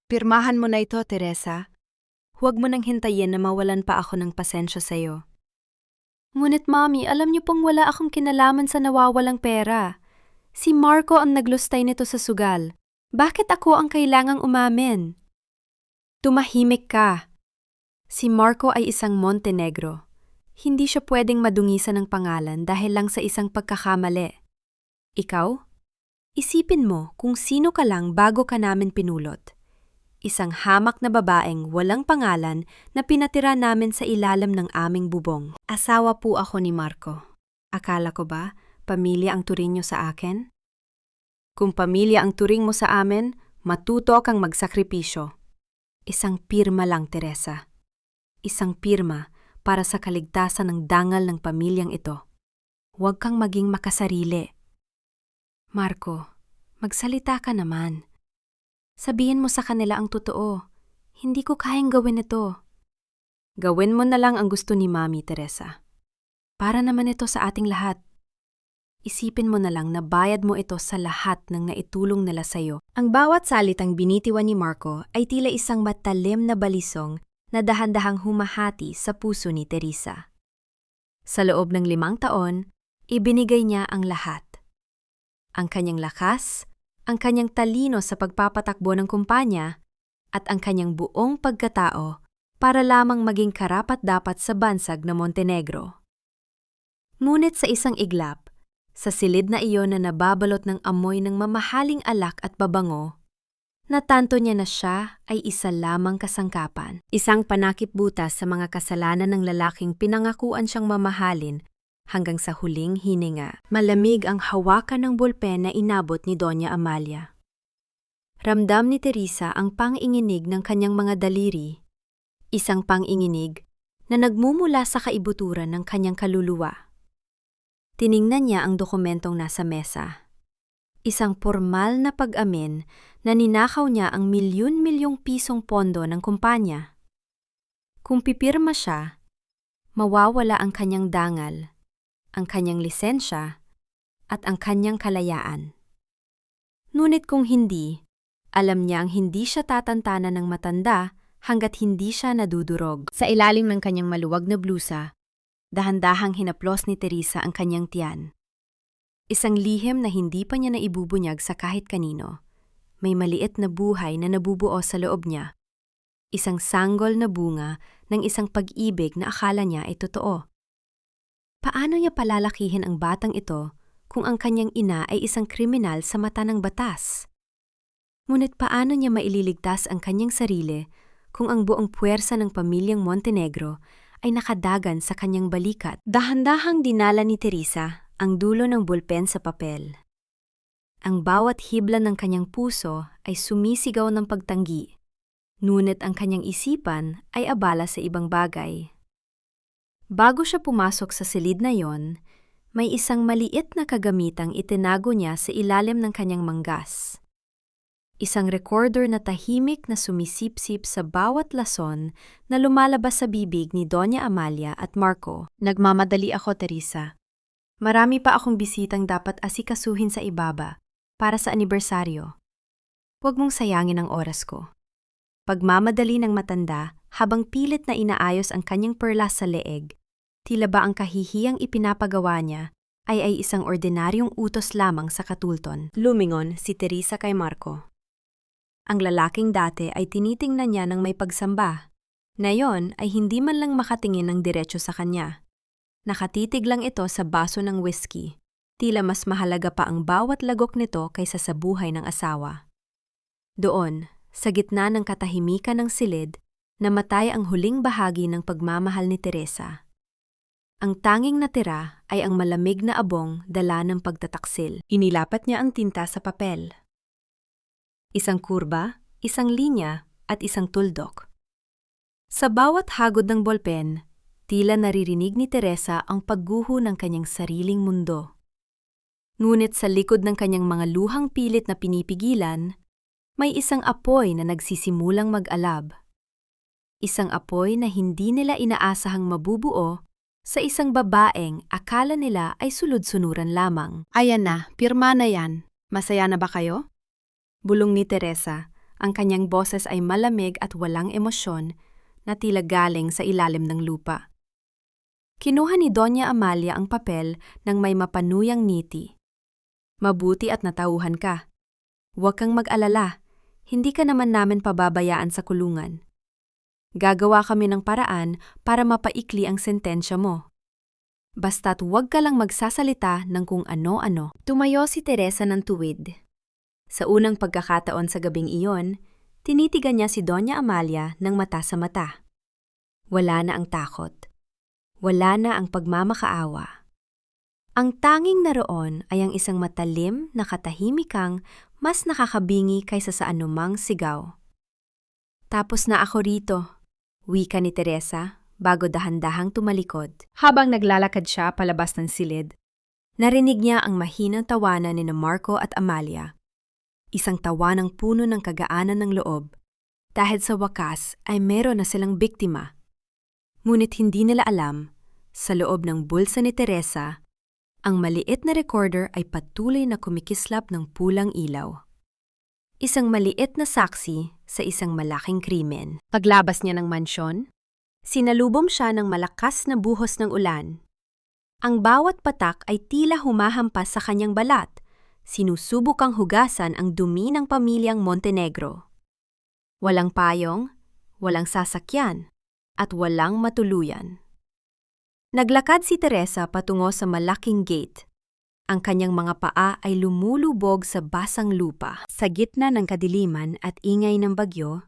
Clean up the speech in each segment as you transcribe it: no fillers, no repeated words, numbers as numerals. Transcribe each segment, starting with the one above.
Pirmahan mo na ito, Teresa. Huwag mo nang hintayin na mawalan pa ako ng pasensya sa'yo. Ngunit Mami, alam niyo pong wala akong kinalaman sa nawawalang pera. Si Marco ang naglustay nito sa sugal. Bakit ako ang kailangang umamin? Tumahimik ka. Si Marco ay isang Montenegro. Hindi siya pwedeng madungisan ng pangalan dahil lang sa isang pagkakamali. Ikaw? Isipin mo kung sino ka lang bago ka namin pinulot. Isang hamak na babaeng walang pangalan na pinatira namin sa ilalim ng aming bubong. Asawa po ako ni Marco. Akala ko ba, pamilya ang turing niyo sa akin? Kung pamilya ang turing mo sa amin, matuto kang magsakripisyo. Isang pirma lang, Teresa. Isang pirma para sa kaligtasan ng dangal ng pamilyang ito. Huwag kang maging makasarili. Marco, magsalita ka naman. Sabihin mo sa kanila ang totoo. Hindi ko kayang gawin ito. Gawin mo na lang ang gusto ni Mami, Teresa. Para naman ito sa ating lahat. Isipin mo na lang na bayad mo ito sa lahat ng naitulong nila sa'yo. Ang bawat salitang binitiwan ni Marco ay tila isang matalim na balisong na dahan-dahang humahati sa puso ni Teresa. Sa loob ng 5 taon, ibinigay niya ang lahat. Ang kanyang lakas, ang kanyang talino sa pagpapatakbo ng kumpanya, at ang kanyang buong pagkatao para lamang maging karapat-dapat sa bansag na Montenegro. Ngunit sa isang iglap, sa silid na iyon na nababalot ng amoy ng mamahaling alak at babango, natanto niya na siya ay isa lamang kasangkapan, isang panakip butas sa mga kasalanan ng lalaking pinangakuan siyang mamahalin hanggang sa huling hininga. Malamig ang hawakan ng bulpen na inabot ni Doña Amalia. Ramdam ni Teresa ang pang-inginig ng kanyang mga daliri, isang pang-inginig na nagmumula sa kaibuturan ng kanyang kaluluwa. Tiningnan niya ang dokumentong nasa mesa. Isang formal na pag-amin na ninakaw niya ang milyon-milyong pisong pondo ng kumpanya. Kung pipirma siya, mawawala ang kanyang dangal, ang kanyang lisensya, at ang kanyang kalayaan. Ngunit kung hindi, alam niyang hindi siya tatantanan ng matanda hanggat hindi siya nadudurog. Sa ilalim ng kanyang maluwag na blusa, dahan-dahang hinaplos ni Teresa ang kanyang tiyan. Isang lihim na hindi pa niya naibubunyag sa kahit kanino. May maliit na buhay na nabubuo sa loob niya. Isang sanggol na bunga ng isang pag-ibig na akala niya ay totoo. Paano niya palalakihin ang batang ito kung ang kanyang ina ay isang kriminal sa mata ng batas? Ngunit paano niya maililigtas ang kanyang sarili kung ang buong puwersa ng pamilyang Montenegro ay nakadagan sa kanyang balikat? Dahan-dahang dinala ni Teresa ang dulo ng bulpen sa papel. Ang bawat hibla ng kanyang puso ay sumisigaw ng pagtanggi, ngunit ang kanyang isipan ay abala sa ibang bagay. Bago siya pumasok sa silid na yon, may isang maliit na kagamitang itinago niya sa ilalim ng kanyang manggas. Isang recorder na tahimik na sumisipsip sa bawat lason na lumalabas sa bibig ni Doña Amalia at Marco. Nagmamadali ako, Teresa. Marami pa akong bisitang dapat asikasuhin sa ibaba para sa anibersaryo. Huwag mong sayangin ang oras ko. Pagmamadali ng matanda habang pilit na inaayos ang kanyang perlas sa leeg, tila ba ang kahihiyang ipinapagawa niya ay isang ordinaryong utos lamang sa katulton. Lumingon si Teresa kay Marco. Ang lalaking dati ay tinitingnan niya ng may pagsamba. Ngayon ay hindi man lang makatingin ng diretso sa kanya. Nakatitig lang ito sa baso ng whiskey. Tila mas mahalaga pa ang bawat lagok nito kaysa sa buhay ng asawa. Doon, sa gitna ng katahimikan ng silid, namatay ang huling bahagi ng pagmamahal ni Teresa. Ang tanging natira ay ang malamig na abong dala ng pagtataksil. Inilapat niya ang tinta sa papel. Isang kurba, isang linya, at isang tuldok. Sa bawat hagod ng bolpen, tila naririnig ni Teresa ang pagguho ng kanyang sariling mundo. Ngunit sa likod ng kanyang mga luhang pilit na pinipigilan, may isang apoy na nagsisimulang mag-alab. Isang apoy na hindi nila inaasahang mabubuo sa isang babaeng akala nila ay sulod-sunuran lamang. Ayan na, pirma na yan. Masaya na ba kayo? Bulong ni Teresa Ang kanyang boses ay malamig at walang emosyon na tila galing sa ilalim ng lupa. Kinuha ni Doña Amalia ang papel ng may mapanuyang ngiti. Mabuti at natauhan ka. Huwag kang mag-alala, hindi ka naman namin pababayaan sa kulungan. Gagawa kami ng paraan para mapaikli ang sentensya mo. Basta't huwag ka lang magsasalita ng kung ano-ano. Tumayo si Teresa ng tuwid. Sa unang pagkakataon sa gabing iyon, tinitigan niya si Doña Amalia ng mata sa mata. Wala na ang takot. Wala na ang pagmamakaawa. Ang tanging naroon ay ang isang matalim na katahimikang mas nakakabingi kaysa sa anumang sigaw. Tapos na ako rito, wika ni Teresa bago dahan-dahang tumalikod. Habang naglalakad siya palabas ng silid, narinig niya ang mahinang tawanan ni Marco at Amalia. Isang tawanang puno ng kagaanan ng loob dahil sa wakas ay meron na silang biktima. Ngunit hindi nila alam, sa loob ng bulsa ni Teresa, ang maliit na recorder ay patuloy na kumikislap ng pulang ilaw. Isang maliit na saksi sa isang malaking krimen. Paglabas niya ng mansyon, sinalubong siya ng malakas na buhos ng ulan. Ang bawat patak ay tila humahampas sa kanyang balat, sinusubukang hugasan ang dumi ng pamilyang Montenegro. Walang payong, walang sasakyan, at walang matuluyan. Naglakad si Teresa patungo sa malaking gate. Ang kanyang mga paa ay lumulubog sa basang lupa. Sa gitna ng kadiliman at ingay ng bagyo,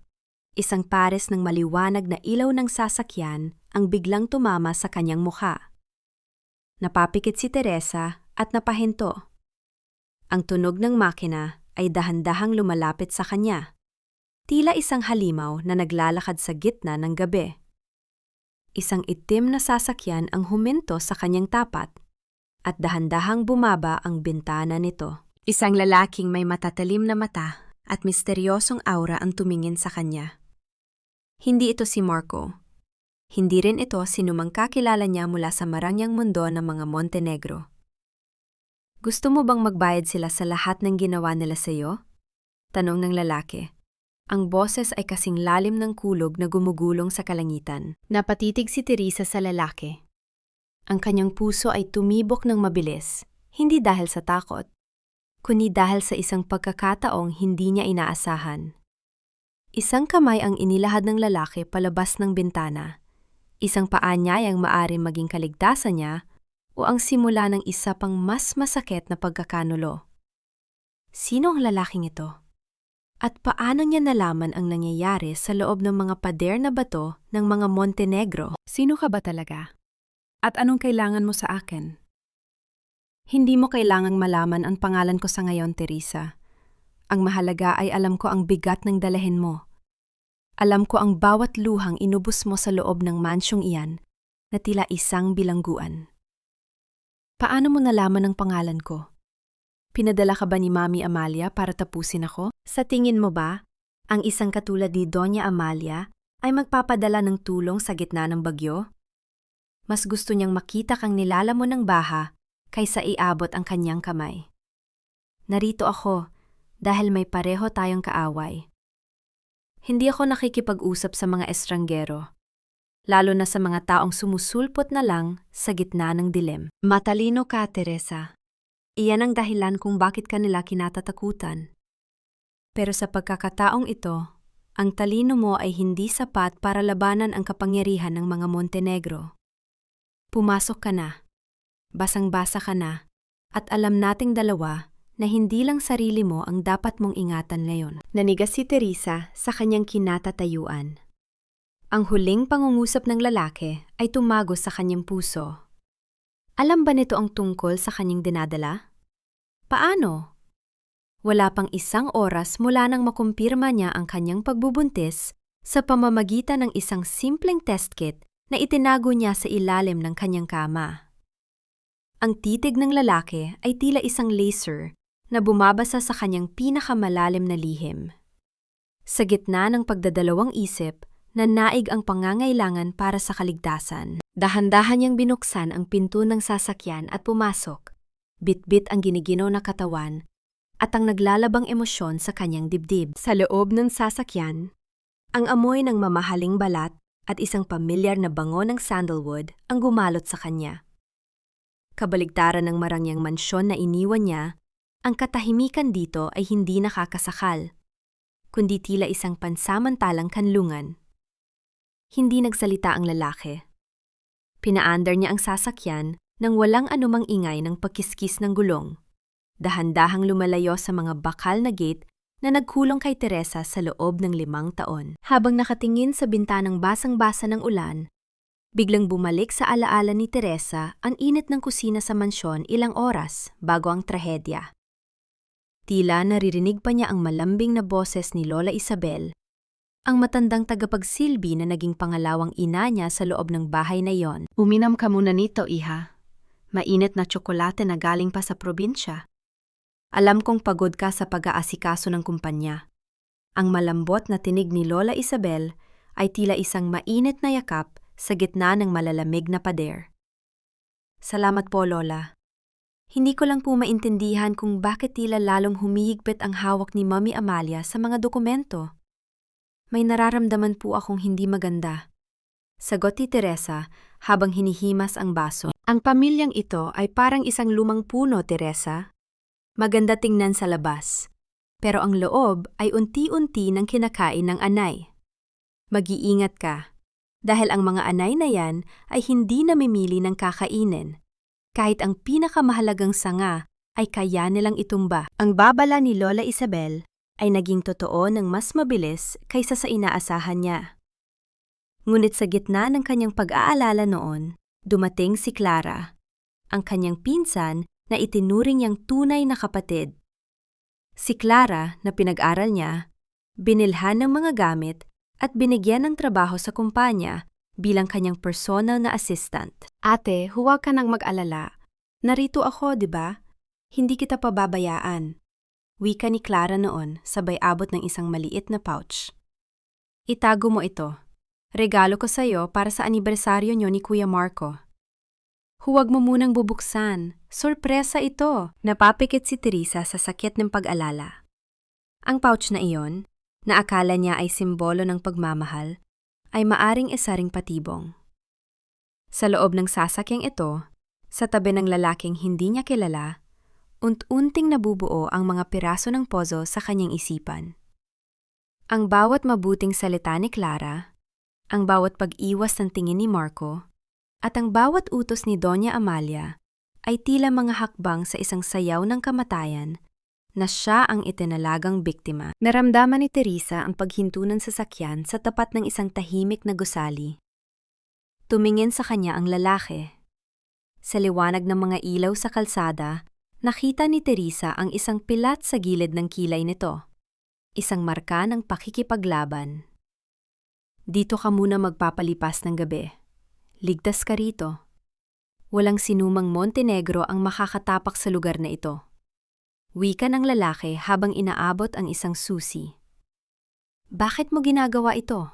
isang pares ng maliwanag na ilaw ng sasakyan ang biglang tumama sa kanyang mukha. Napapikit si Teresa at napahinto. Ang tunog ng makina ay dahan-dahang lumalapit sa kanya. Tila isang halimaw na naglalakad sa gitna ng gabi. Isang itim na sasakyan ang huminto sa kanyang tapat at dahan-dahang bumaba ang bintana nito. Isang lalaking may matatalim na mata at misteryosong aura ang tumingin sa kanya. Hindi ito si Marco. Hindi rin ito sinumang kakilala niya mula sa marangyang mundo ng mga Montenegro. Gusto mo bang magbayad sila sa lahat ng ginawa nila sa iyo? Tanong ng lalaki. Ang boses ay kasing lalim ng kulog na gumugulong sa kalangitan. Napatitig si Teresa sa lalaki. Ang kanyang puso ay tumibok ng mabilis, hindi dahil sa takot, kundi dahil sa isang pagkakataong hindi niya inaasahan. Isang kamay ang inilahad ng lalaki palabas ng bintana. Isang paa niya ang maaaring maging kaligtasan niya o ang simula ng isa pang mas masakit na pagkakanulo. Sino ang lalaking ito? At paano niya nalaman ang nangyayari sa loob ng mga pader na bato ng mga Montenegro? Sino ka ba talaga? At anong kailangan mo sa akin? Hindi mo kailangang malaman ang pangalan ko sa ngayon, Teresa. Ang mahalaga ay alam ko ang bigat ng dalahin mo. Alam ko ang bawat luhang inubos mo sa loob ng mansyong iyan na tila isang bilangguan. Paano mo nalaman ang pangalan ko? Pinadala ka ba ni Mami Amalia para tapusin ako? Sa tingin mo ba, ang isang katulad ni Doña Amalia ay magpapadala ng tulong sa gitna ng bagyo? Mas gusto niyang makita kang nilalamon ng baha kaysa iabot ang kanyang kamay. Narito ako dahil may pareho tayong kaaway. Hindi ako nakikipag-usap sa mga estranggero, lalo na sa mga taong sumusulpot na lang sa gitna ng dilim. Matalino ka, Teresa. Iyan ang dahilan kung bakit kanila kinatatakutan. Pero sa pagkakataong ito, ang talino mo ay hindi sapat para labanan ang kapangyarihan ng mga Montenegro. Pumasok ka na, basang-basa ka na, at alam nating dalawa na hindi lang sarili mo ang dapat mong ingatan ngayon. Nanigas si Teresa sa kanyang kinatatayuan. Ang huling pangungusap ng lalaki ay tumagos sa kanyang puso. Alam ba nito ang tungkol sa kanyang dinadala? Paano? Wala pang isang oras mula nang makumpirma niya ang kanyang pagbubuntis sa pamamagitan ng isang simpleng test kit na itinago niya sa ilalim ng kanyang kama. Ang titig ng lalaki ay tila isang laser na bumabasa sa kanyang pinakamalalim na lihim. Sa gitna ng pagdadalawang isip, nanaig ang pangangailangan para sa kaligtasan. Dahan-dahan niyang binuksan ang pinto ng sasakyan at pumasok. Bit-bit ang giniginaw na katawan at ang naglalabang emosyon sa kanyang dibdib. Sa loob ng sasakyan, ang amoy ng mamahaling balat at isang pamilyar na bango ng sandalwood ang gumalot sa kanya. Kabaligtaran ng marangyang mansyon na iniwan niya, ang katahimikan dito ay hindi nakakasakal, kundi tila isang pansamantalang kanlungan. Hindi nagsalita ang lalaki. Pinaandar niya ang sasakyan nang walang anumang ingay ng pagkiskis ng gulong. Dahan-dahang lumalayo sa mga bakal na gate na nagkulong kay Teresa sa loob ng 5 taon. Habang nakatingin sa bintanang basang-basa ng ulan, biglang bumalik sa alaala ni Teresa ang init ng kusina sa mansyon ilang oras bago ang trahedya. Tila naririnig pa niya ang malambing na boses ni Lola Isabel, ang matandang tagapagsilbi na naging pangalawang ina niya sa loob ng bahay na yon. Uminom ka muna nito, iha. Mainit na tsokolate na galing pa sa probinsya. Alam kong pagod ka sa pag-aasikaso ng kumpanya. Ang malambot na tinig ni Lola Isabel ay tila isang mainit na yakap sa gitna ng malalamig na pader. Salamat po, Lola. Hindi ko lang po maintindihan kung bakit tila lalong humihigpit ang hawak ni Mami Amalia sa mga dokumento. May nararamdaman po akong hindi maganda. Sagot ni Teresa habang hinihimas ang baso. Ang pamilyang ito ay parang isang lumang puno, Teresa. Maganda tingnan sa labas, pero ang loob ay unti-unti nang kinakain ng anay. Mag-iingat ka, dahil ang mga anay na yan ay hindi namimili ng kakainin. Kahit ang pinakamahalagang sanga ay kaya nilang itumba. Ang babala ni Lola Isabel ay naging totoo ng mas mabilis kaysa sa inaasahan niya. Ngunit sa gitna ng kanyang pag-aalala noon, dumating si Clara, ang kanyang pinsan na itinuring niyang tunay na kapatid. Si Clara na pinag-aral niya, binilhan ng mga gamit at binigyan ng trabaho sa kumpanya bilang kanyang personal na assistant. Ate, huwag ka nang mag-alala. Narito ako, di ba? Hindi kita pababayaan. Wika ni Clara noon sabay abot ng isang maliit na pouch. Itago mo ito. Regalo ko sa'yo para sa anibersaryo niyo ni Kuya Marco. Huwag mo munang bubuksan. Sorpresa ito. Napapikit si Teresa sa sakit ng pag-alala. Ang pouch na iyon, na akala niya ay simbolo ng pagmamahal, ay maaring isaring patibong. Sa loob ng sasakyang ito, sa tabi ng lalaking hindi niya kilala, unt-unting nabubuo ang mga piraso ng puzzle sa kanyang isipan. Ang bawat mabuting salita ni Clara, ang bawat pag-iwas ng tingin ni Marco, at ang bawat utos ni Doña Amalia ay tila mga hakbang sa isang sayaw ng kamatayan na siya ang itinalagang biktima. Naramdaman ni Teresa ang paghinto ng sasakyan sa tapat ng isang tahimik na gusali. Tumingin sa kanya ang lalaki. Sa liwanag ng mga ilaw sa kalsada, nakita ni Teresa ang isang pilat sa gilid ng kilay nito. Isang marka ng pakikipaglaban. Dito ka muna magpapalipas ng gabi. Ligtas ka rito. Walang sinumang Montenegro ang makakatapak sa lugar na ito. Wika ng lalaki habang inaabot ang isang susi. Bakit mo ginagawa ito?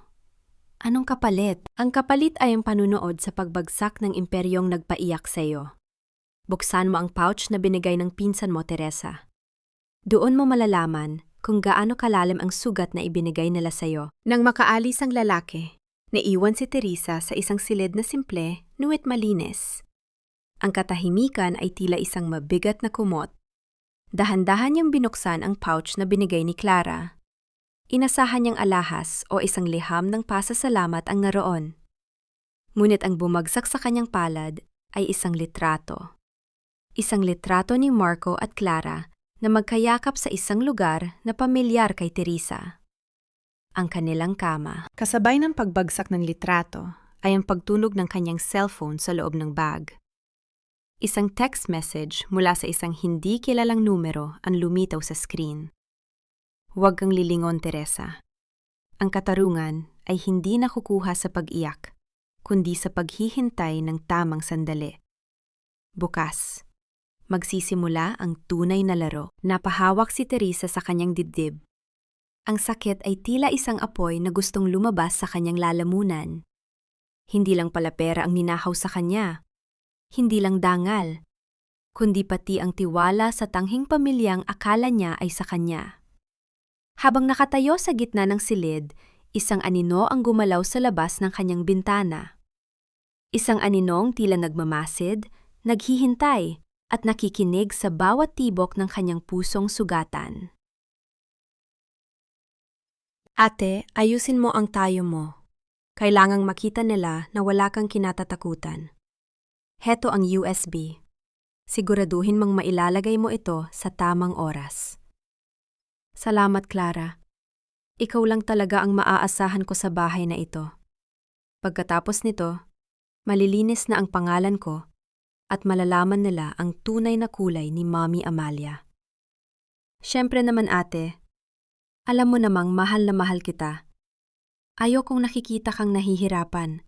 Anong kapalit? Ang kapalit ay ang panunood sa pagbagsak ng imperyong nagpaiyak sa iyo. Buksan mo ang pouch na binigay ng pinsan mo, Teresa. Doon mo malalaman kung gaano kalalim ang sugat na ibinigay nila sa iyo. Nang makaalis ang lalaki, naiwan si Teresa sa isang silid na simple, nuwit malinis. Ang katahimikan ay tila isang mabigat na kumot. Dahan-dahan niyang binuksan ang pouch na binigay ni Clara. Inasahan niyang alahas o isang liham ng pasasalamat ang naroon. Ngunit ang bumagsak sa kanyang palad ay isang litrato. Isang litrato ni Marco at Clara na magkayakap sa isang lugar na pamilyar kay Teresa. Ang kanilang kama. Kasabay ng pagbagsak ng litrato ay ang pagtunog ng kanyang cellphone sa loob ng bag. Isang text message mula sa isang hindi kilalang numero ang lumitaw sa screen. Huwag kang lilingon, Teresa. Ang katarungan ay hindi nakukuha sa pag-iyak, kundi sa paghihintay ng tamang sandali. Bukas, magsisimula ang tunay na laro. Napahawak si Teresa sa kanyang dibdib. Ang sakit ay tila isang apoy na gustong lumabas sa kanyang lalamunan. Hindi lang pala pera ang ninakaw sa kanya. Hindi lang dangal. kundi pati ang tiwala sa tanghing pamilyang akala niya ay sa kanya. Habang nakatayo sa gitna ng silid, isang anino ang gumalaw sa labas ng kanyang bintana. Isang aninong tila nagmamasid, naghihintay, at nakikinig sa bawat tibok ng kanyang pusong sugatan. Ate, ayusin mo ang tayo mo. Kailangang makita nila na wala kang kinatatakutan. Heto ang USB. Siguraduhin mong mailalagay mo ito sa tamang oras. Salamat, Clara. Ikaw lang talaga ang maaasahan ko sa bahay na ito. Pagkatapos nito, malilinis na ang pangalan ko at malalaman nila ang tunay na kulay ni Mommy Amalia. Siyempre naman, ate, alam mo namang mahal na mahal kita. Ayokong nakikita kang nahihirapan.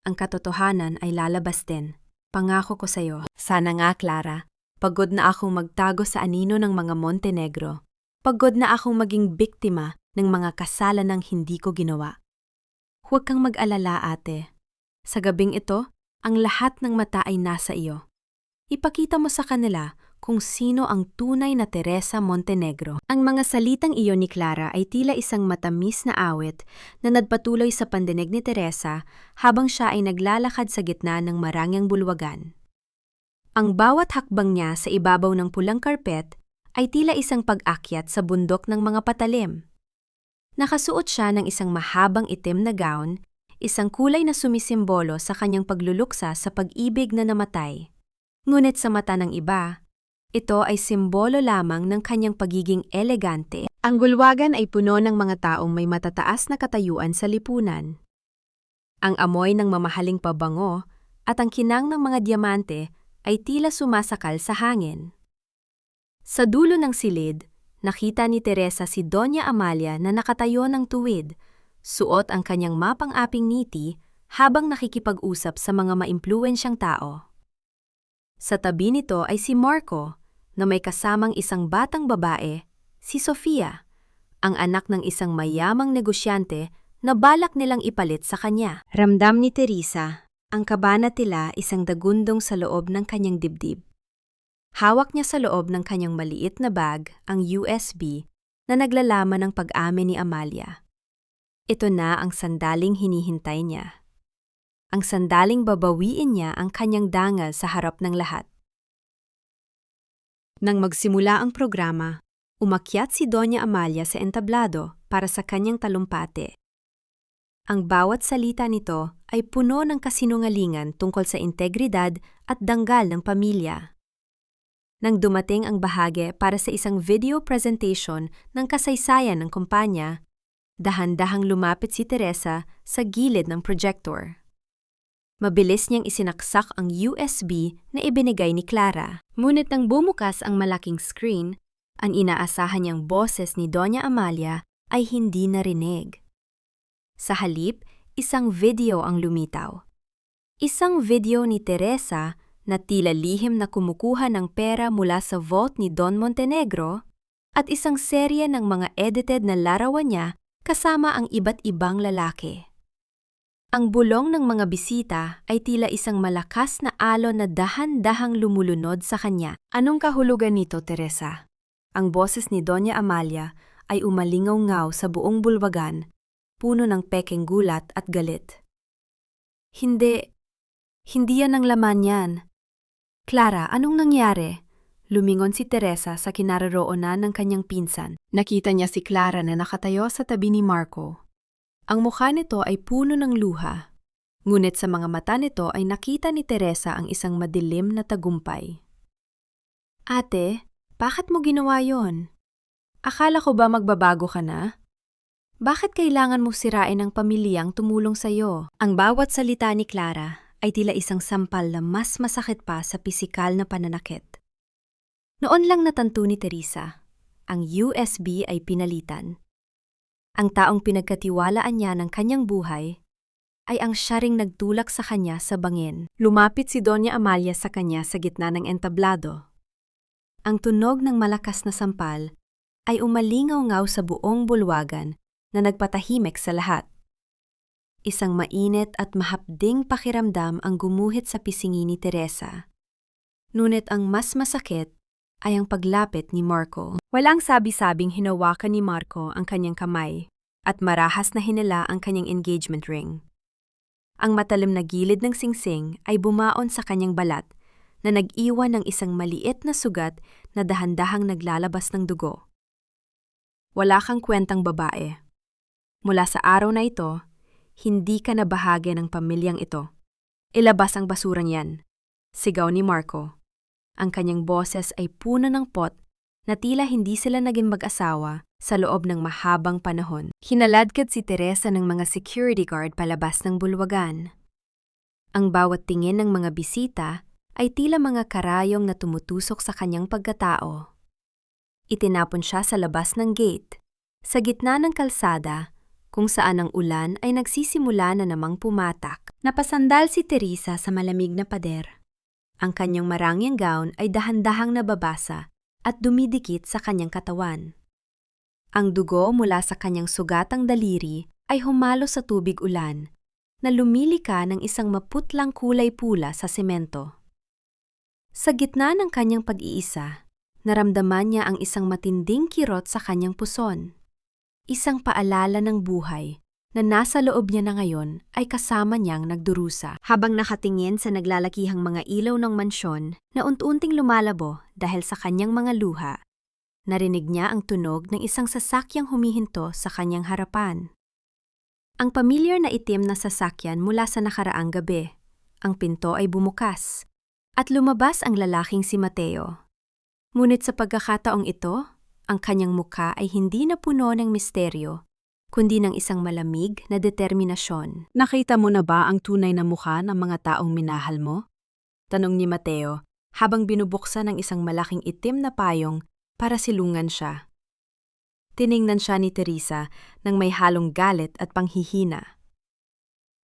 Ang katotohanan ay lalabas din. Pangako ko sa'yo. Sana nga, Clara. Pagod na akong magtago sa anino ng mga Montenegro. Pagod na akong maging biktima ng mga kasalanang hindi ko ginawa. Huwag kang mag-alala, ate. Sa gabing ito, ang lahat ng mata ay nasa iyo. Ipakita mo sa kanila kung sino ang tunay na Teresa Montenegro. Ang mga salitang iyon ni Clara ay tila isang matamis na awit na nagpatuloy sa pandinig ni Teresa habang siya ay naglalakad sa gitna ng marangyang bulwagan. Ang bawat hakbang niya sa ibabaw ng pulang karpet ay tila isang pag-akyat sa bundok ng mga patalim. Nakasuot siya ng isang mahabang itim na gown, isang kulay na sumisimbolo sa kanyang pagluluksa sa pag-ibig na namatay. Ngunit sa mata ng iba, ito ay simbolo lamang ng kanyang pagiging elegante. Ang bulwagan ay puno ng mga taong may matataas na katayuan sa lipunan. Ang amoy ng mamahaling pabango at ang kinang ng mga diamante ay tila sumasakal sa hangin. Sa dulo ng silid, nakita ni Teresa si Doña Amalia na nakatayo ng tuwid, suot ang kanyang mapang-aping ngiti habang nakikipag-usap sa mga maimpluwensyang tao. Sa tabi nito ay si Marco, na may kasamang isang batang babae, si Sofia, ang anak ng isang mayamang negosyante na balak nilang ipalit sa kanya. Ramdam ni Teresa, ang kabana tila isang dagundong sa loob ng kanyang dibdib. Hawak niya sa loob ng kanyang maliit na bag ang USB na naglalaman ng pag-amin ni Amalia. Ito na ang sandaling hinihintay niya. Ang sandaling babawiin niya ang kanyang dangal sa harap ng lahat. Nang magsimula ang programa, umakyat si Doña Amalia sa entablado para sa kanyang talumpate. Ang bawat salita nito ay puno ng kasinungalingan tungkol sa integridad at danggal ng pamilya. Nang dumating ang bahagi para sa isang video presentation ng kasaysayan ng kumpanya, dahan-dahang lumapit si Teresa sa gilid ng projector. Mabilis niyang isinaksak ang USB na ibinigay ni Clara. Ngunit nang bumukas ang malaking screen, ang inaasahan niyang boses ni Doña Amalia ay hindi narinig. Sa halip, isang video ang lumitaw. Isang video ni Teresa na tila lihim na kumukuha ng pera mula sa vault ni Don Montenegro at isang serye ng mga edited na larawan niya kasama ang iba't ibang lalaki. Ang bulong ng mga bisita ay tila isang malakas na alon na dahan-dahang lumulunod sa kanya. Anong kahulugan nito, Teresa? Ang boses ni Doña Amalia ay umalingaw-ngaw sa buong bulwagan, puno ng pekeng gulat at galit. Hindi yan ang laman yan. Clara, anong nangyari? Lumingon si Teresa sa kinaroroonan ng kanyang pinsan. Nakita niya si Clara na nakatayo sa tabi ni Marco. Ang mukha nito ay puno ng luha. Ngunit sa mga mata nito ay nakita ni Teresa ang isang madilim na tagumpay. Ate, bakit mo ginawa yon? Akala ko ba magbabago ka na? Bakit kailangan mo sirain ang pamilyang tumulong sa'yo? Ang bawat salita ni Clara ay tila isang sampal na mas masakit pa sa pisikal na pananakit. Noon lang natanto ni Teresa, ang USB ay pinalitan. Ang taong pinagkatiwalaan niya ng kanyang buhay ay ang siya ring nagtulak sa kanya sa bangin. Lumapit si Doña Amalia sa kanya sa gitna ng entablado. Ang tunog ng malakas na sampal ay umalingaw-ngaw sa buong bulwagan na nagpatahimik sa lahat. Isang mainit at mahapding pakiramdam ang gumuhit sa pisngi ni Teresa. Ngunit ang mas masakit ay ang paglapit ni Marco. Walang sabi-sabing hinawakan ni Marco ang kanyang kamay at marahas na hinila ang kanyang engagement ring. Ang matalim na gilid ng singsing ay bumaon sa kanyang balat na nag-iwan ng isang maliit na sugat na dahan-dahang naglalabas ng dugo. Wala kang kwentang babae. Mula sa araw na ito, hindi ka na bahagi ng pamilyang ito. Ilabas ang basurang yan, sigaw ni Marco. Ang kanyang boses ay puno ng pot na tila hindi sila naging mag-asawa sa loob ng mahabang panahon. Hinaladkad si Teresa ng mga security guard palabas ng bulwagan. Ang bawat tingin ng mga bisita ay tila mga karayong na tumutusok sa kanyang pagkatao. Itinapon siya sa labas ng gate, sa gitna ng kalsada, kung saan ang ulan ay nagsisimula na namang pumatak. Napasandal si Teresa sa malamig na pader. Ang kanyang marangyang gown ay dahan-dahang nababasa at dumidikit sa kanyang katawan. Ang dugo mula sa kanyang sugatang daliri ay humalo sa tubig ulan na lumilika ng isang maputlang kulay pula sa semento. Sa gitna ng kanyang pag-iisa, naramdaman niya ang isang matinding kirot sa kanyang puson. Isang paalala ng buhay na nasa loob niya na ngayon ay kasama niyang nagdurusa. Habang nakatingin sa naglalakihang mga ilaw ng mansyon na unti-unting lumalabo dahil sa kanyang mga luha, narinig niya ang tunog ng isang sasakyang humihinto sa kanyang harapan. Ang pamilyar na itim na sasakyan mula sa nakaraang gabi. Ang pinto ay bumukas at lumabas ang lalaking si Mateo. Ngunit sa pagkakataong ito, ang kanyang mukha ay hindi na puno ng misteryo, kundi ng isang malamig na determinasyon. Nakita mo na ba ang tunay na mukha ng mga taong minahal mo? Tanong ni Mateo habang binubuksan ng isang malaking itim na payong para silungan siya. Tiningnan siya ni Teresa nang may halong galit at panghihina.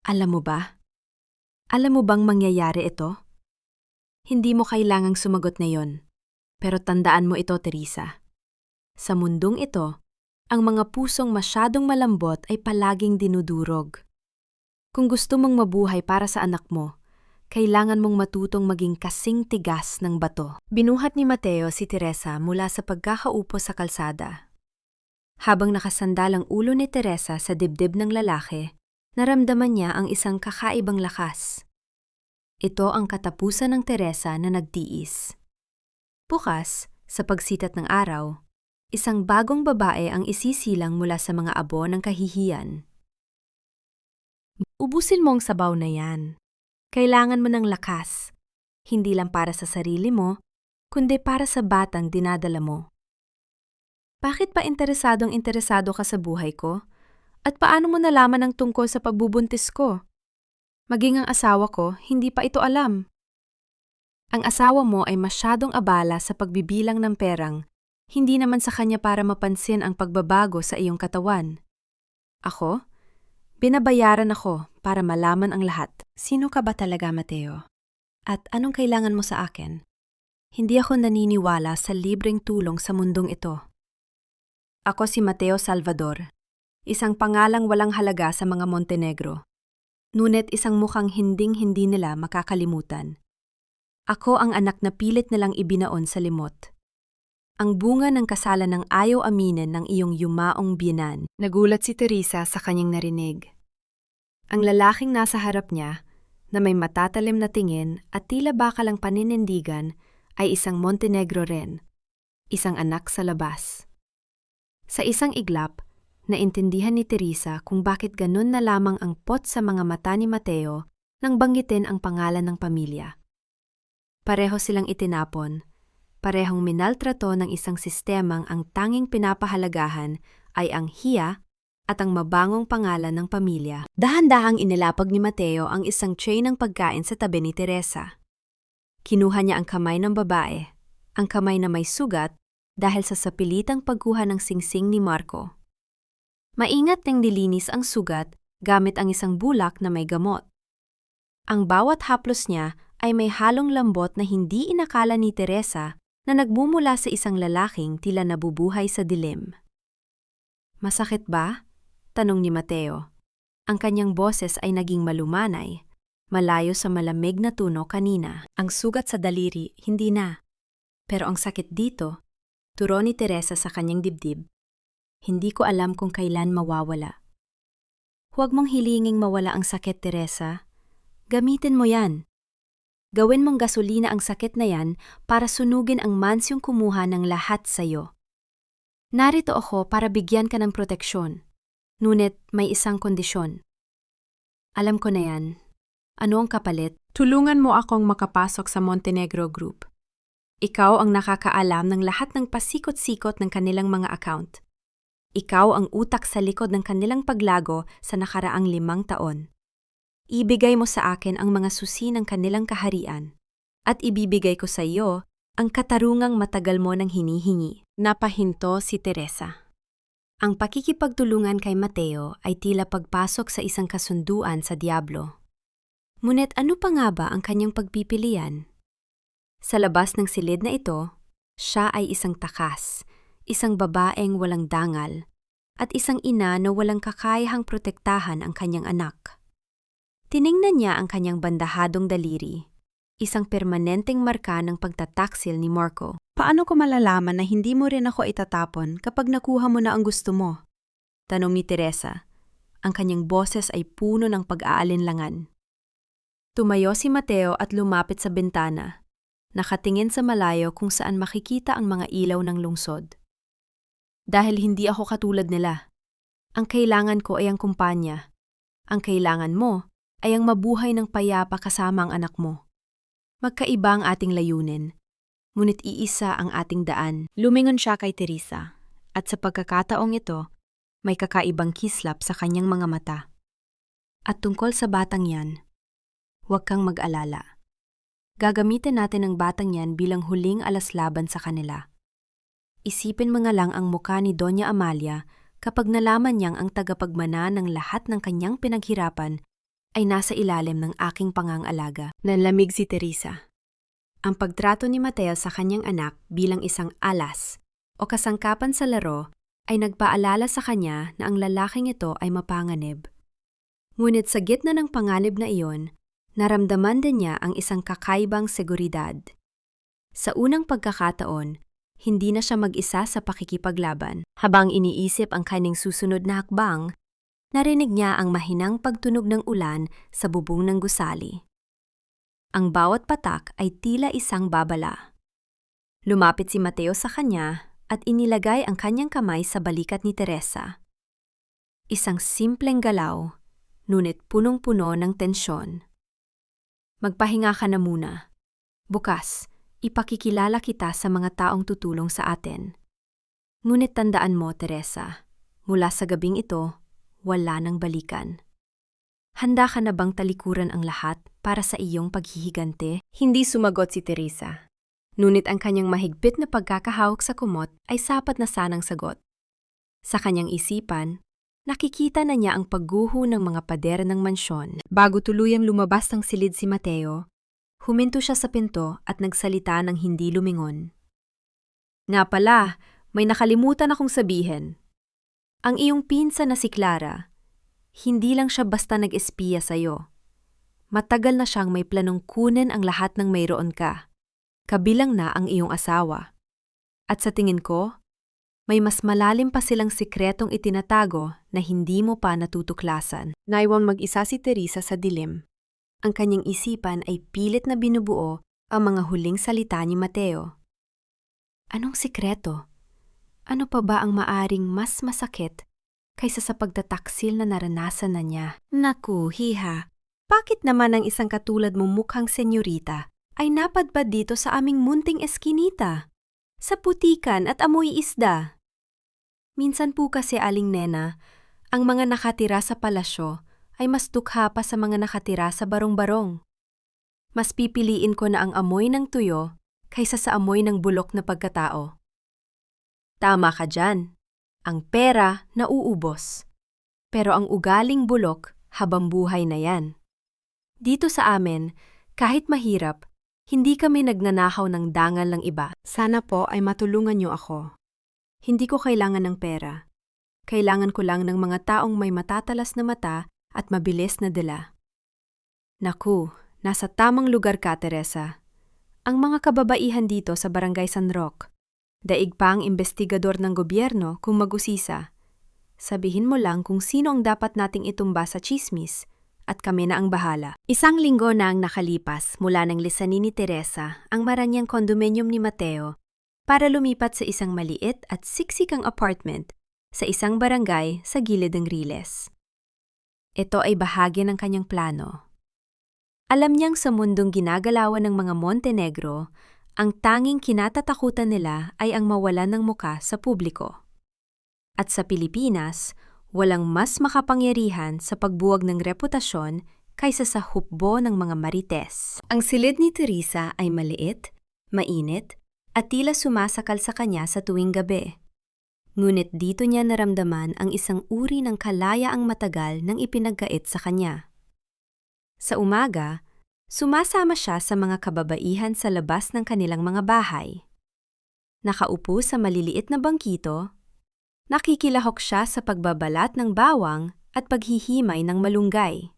Alam mo ba? Alam mo bang mangyayari ito? Hindi mo kailangang sumagot na yon. Pero tandaan mo ito, Teresa. Sa mundong ito, ang mga pusong masyadong malambot ay palaging dinudurog. Kung gusto mong mabuhay para sa anak mo, kailangan mong matutong maging kasing tigas ng bato. Binuhat ni Mateo si Teresa mula sa pagkakaupo sa kalsada. Habang nakasandal ang ulo ni Teresa sa dibdib ng lalaki, naramdaman niya ang isang kakaibang lakas. Ito ang katapusan ng Teresa na nagtiis. Bukas, sa pagsitat ng araw, isang bagong babae ang isisilang mula sa mga abo ng kahihiyan. Ubusin mo ang sabaw na yan. Kailangan mo ng lakas, hindi lang para sa sarili mo, kundi para sa batang dinadala mo. Bakit pa interesado ka sa buhay ko? At paano mo nalaman ang tungkol sa pagbubuntis ko? Maging ang asawa ko, hindi pa ito alam. Ang asawa mo ay masyadong abala sa pagbibilang ng perang, hindi naman sa kanya para mapansin ang pagbabago sa iyong katawan. Ako? Binabayaran ako para malaman ang lahat. Sino ka ba talaga, Mateo? At anong kailangan mo sa akin? Hindi ako naniniwala sa libreng tulong sa mundong ito. Ako si Mateo Salvador, isang pangalang walang halaga sa mga Montenegro. Ngunit isang mukhang hinding-hindi nila makakalimutan. Ako ang anak na pilit nilang ibinaon sa limot. Ang bunga ng kasalan ng ayaw aminin ng iyong yumaong biyenan. Nagulat si Teresa sa kanyang narinig. Ang lalaking nasa harap niya, na may matatalim na tingin at tila bakalang paninindigan, ay isang Montenegro rin, isang anak sa labas. Sa isang iglap, naintindihan ni Teresa kung bakit ganun na lamang ang pot sa mga mata ni Mateo nang banggitin ang pangalan ng pamilya. Pareho silang itinapon. Parehong minaltrato ng isang sistemang ang tanging pinapahalagahan ay ang hiya at ang mabangong pangalan ng pamilya. Dahan-dahang inilapag ni Mateo ang isang tray ng pagkain sa tabi ni Teresa. Kinuha niya ang kamay ng babae, ang kamay na may sugat dahil sa sapilitang pagkuha ng singsing ni Marco. Maingat niyang nilinis ang sugat gamit ang isang bulak na may gamot. Ang bawat haplos niya ay may halong lambot na hindi inakala ni Teresa na nagmumula sa isang lalaking tila nabubuhay sa dilim. Masakit ba? Tanong ni Mateo. Ang kanyang boses ay naging malumanay Malayo sa malamig na tuno kanina. Ang sugat sa daliri, hindi na. Pero ang sakit dito, turo ni Teresa sa kanyang dibdib, hindi ko alam kung kailan mawawala. Huwag mong hilinging mawala ang sakit, Teresa. Gamitin mo yan. Gawin mong gasolina ang sakit na yan para sunugin ang mansyong kumuha ng lahat sa'yo. Narito ako para bigyan ka ng proteksyon. Ngunit may isang kondisyon. Alam ko na yan. Ano ang kapalit? Tulungan mo akong makapasok sa Montenegro Group. Ikaw ang nakakaalam ng lahat ng pasikot-sikot ng kanilang mga account. Ikaw ang utak sa likod ng kanilang paglago sa nakaraang 5 taon. Ibigay mo sa akin ang mga susi ng kanilang kaharian. At ibibigay ko sa iyo ang katarungang matagal mo nang hinihingi. Napahinto si Teresa. Ang pakikipagtulungan kay Mateo ay tila pagpasok sa isang kasunduan sa Diablo. Ngunit ano pa nga ba ang kanyang pagpipilian? Sa labas ng silid na ito, siya ay isang takas, isang babaeng walang dangal, at isang ina na walang kakayahang protektahan ang kanyang anak. Tiningnan niya ang kanyang bandahadong daliri, isang permanenteng marka ng pagtataksil ni Marco. Paano ko malalaman na hindi mo rin ako itatapon kapag nakuha mo na ang gusto mo? Tanong ni Teresa. Ang kanyang boses ay puno ng pag-aalinlangan. Tumayo si Mateo at lumapit sa bintana, nakatingin sa malayo kung saan makikita ang mga ilaw ng lungsod. Dahil hindi ako katulad nila. Ang kailangan ko ay ang kumpanya. Ang kailangan mo ay ang mabuhay ng payapa kasama ang anak mo. Magkaiba ang ating layunin, ngunit iisa ang ating daan. Lumingon siya kay Teresa, at sa pagkakataong ito, may kakaibang kislap sa kanyang mga mata. At tungkol sa batang yan, huwag kang mag-alala. Gagamitin natin ang batang yan bilang huling alaslaban sa kanila. Isipin mo nga lang ang mukha ni Doña Amalia kapag nalaman niyang ang tagapagmana ng lahat ng kanyang pinaghirapan ay nasa ilalim ng aking pangangalaga. Nanlamig si Teresa. Ang pagtrato ni Mateo sa kanyang anak bilang isang alas o kasangkapan sa laro ay nagpaalala sa kanya na ang lalaking ito ay mapanganib. Ngunit sa gitna ng panganib na iyon, naramdaman din niya ang isang kakaibang seguridad. Sa unang pagkakataon, hindi na siya mag-isa sa pakikipaglaban. Habang iniisip ang kanyang susunod na hakbang, narinig niya ang mahinang pagtunog ng ulan sa bubong ng gusali. Ang bawat patak ay tila isang babala. Lumapit si Mateo sa kanya at inilagay ang kanyang kamay sa balikat ni Teresa. Isang simpleng galaw, ngunit punong-puno ng tensyon. Magpahinga ka na muna. Bukas, ipakikilala kita sa mga taong tutulong sa atin. Ngunit tandaan mo, Teresa, mula sa gabing ito, wala nang balikan. Handa ka na bang talikuran ang lahat para sa iyong paghihigante? Hindi sumagot si Teresa. Ngunit ang kanyang mahigpit na pagkakahawak sa kumot ay sapat na sanang sagot. Sa kanyang isipan, nakikita na niya ang pagguho ng mga pader ng mansyon. Bago tuluyang lumabas ng silid si Mateo, huminto siya sa pinto at nagsalita ng hindi lumingon. Nga pala, may nakalimutan akong sabihin. Ang iyong pinsan na si Clara, hindi lang siya basta nag-espiya sa'yo. Matagal na siyang may planong kunin ang lahat ng mayroon ka, kabilang na ang iyong asawa. At sa tingin ko, may mas malalim pa silang sikretong itinatago na hindi mo pa natutuklasan. Naiwang mag-isa si Teresa sa dilim. Ang kanyang isipan ay pilit na binubuo ang mga huling salita ni Mateo. Anong sikreto? Ano pa ba ang maaring mas masakit kaysa sa pagtataksil na naranasan na niya? Naku, hiha, bakit naman ang isang katulad mong mukhang senyorita ay napadpad dito sa aming munting eskinita? Sa putikan at amoy isda. Minsan po kasi, Aling Nena, ang mga nakatira sa palasyo ay mas dukha pa sa mga nakatira sa barong-barong. Mas pipiliin ko na ang amoy ng tuyo kaysa sa amoy ng bulok na pagkatao. Tama ka dyan. Ang pera nauubos. Pero ang ugaling bulok habang buhay na yan. Dito sa amin, kahit mahirap, hindi kami nagnanakaw ng dangal ng iba. Sana po ay matulungan niyo ako. Hindi ko kailangan ng pera. Kailangan ko lang ng mga taong may matatalas na mata at mabilis na dala. Naku, nasa tamang lugar ka, Teresa. Ang mga kababaihan dito sa Barangay San Roque, daig pa ang investigador ng gobyerno kung mag-usisa. Sabihin mo lang kung sino ang dapat nating itumba sa chismis at kami na ang bahala. Isang linggo na ang nakalipas mula nang lisanin ni Teresa ang maranyang kondominium ni Mateo para lumipat sa isang maliit at siksikang apartment sa isang barangay sa gilid ng Riles. Ito ay bahagi ng kanyang plano. Alam niyang sa mundong ginagalawan ng mga Montenegro, ang tanging kinatatakutan nila ay ang mawalan ng muka sa publiko. At sa Pilipinas, walang mas makapangyarihan sa pagbuwag ng reputasyon kaysa sa hukbo ng mga marites. Ang silid ni Teresa ay maliit, mainit, at tila sumasakal sa kanya sa tuwing gabi. Ngunit dito niya naramdaman ang isang uri ng kalayaang matagal nang ipinagkait sa kanya. Sa umaga, sumasama siya sa mga kababaihan sa labas ng kanilang mga bahay. Nakaupo sa maliliit na bangkito, nakikilahok siya sa pagbabalat ng bawang at paghihimay ng malunggay.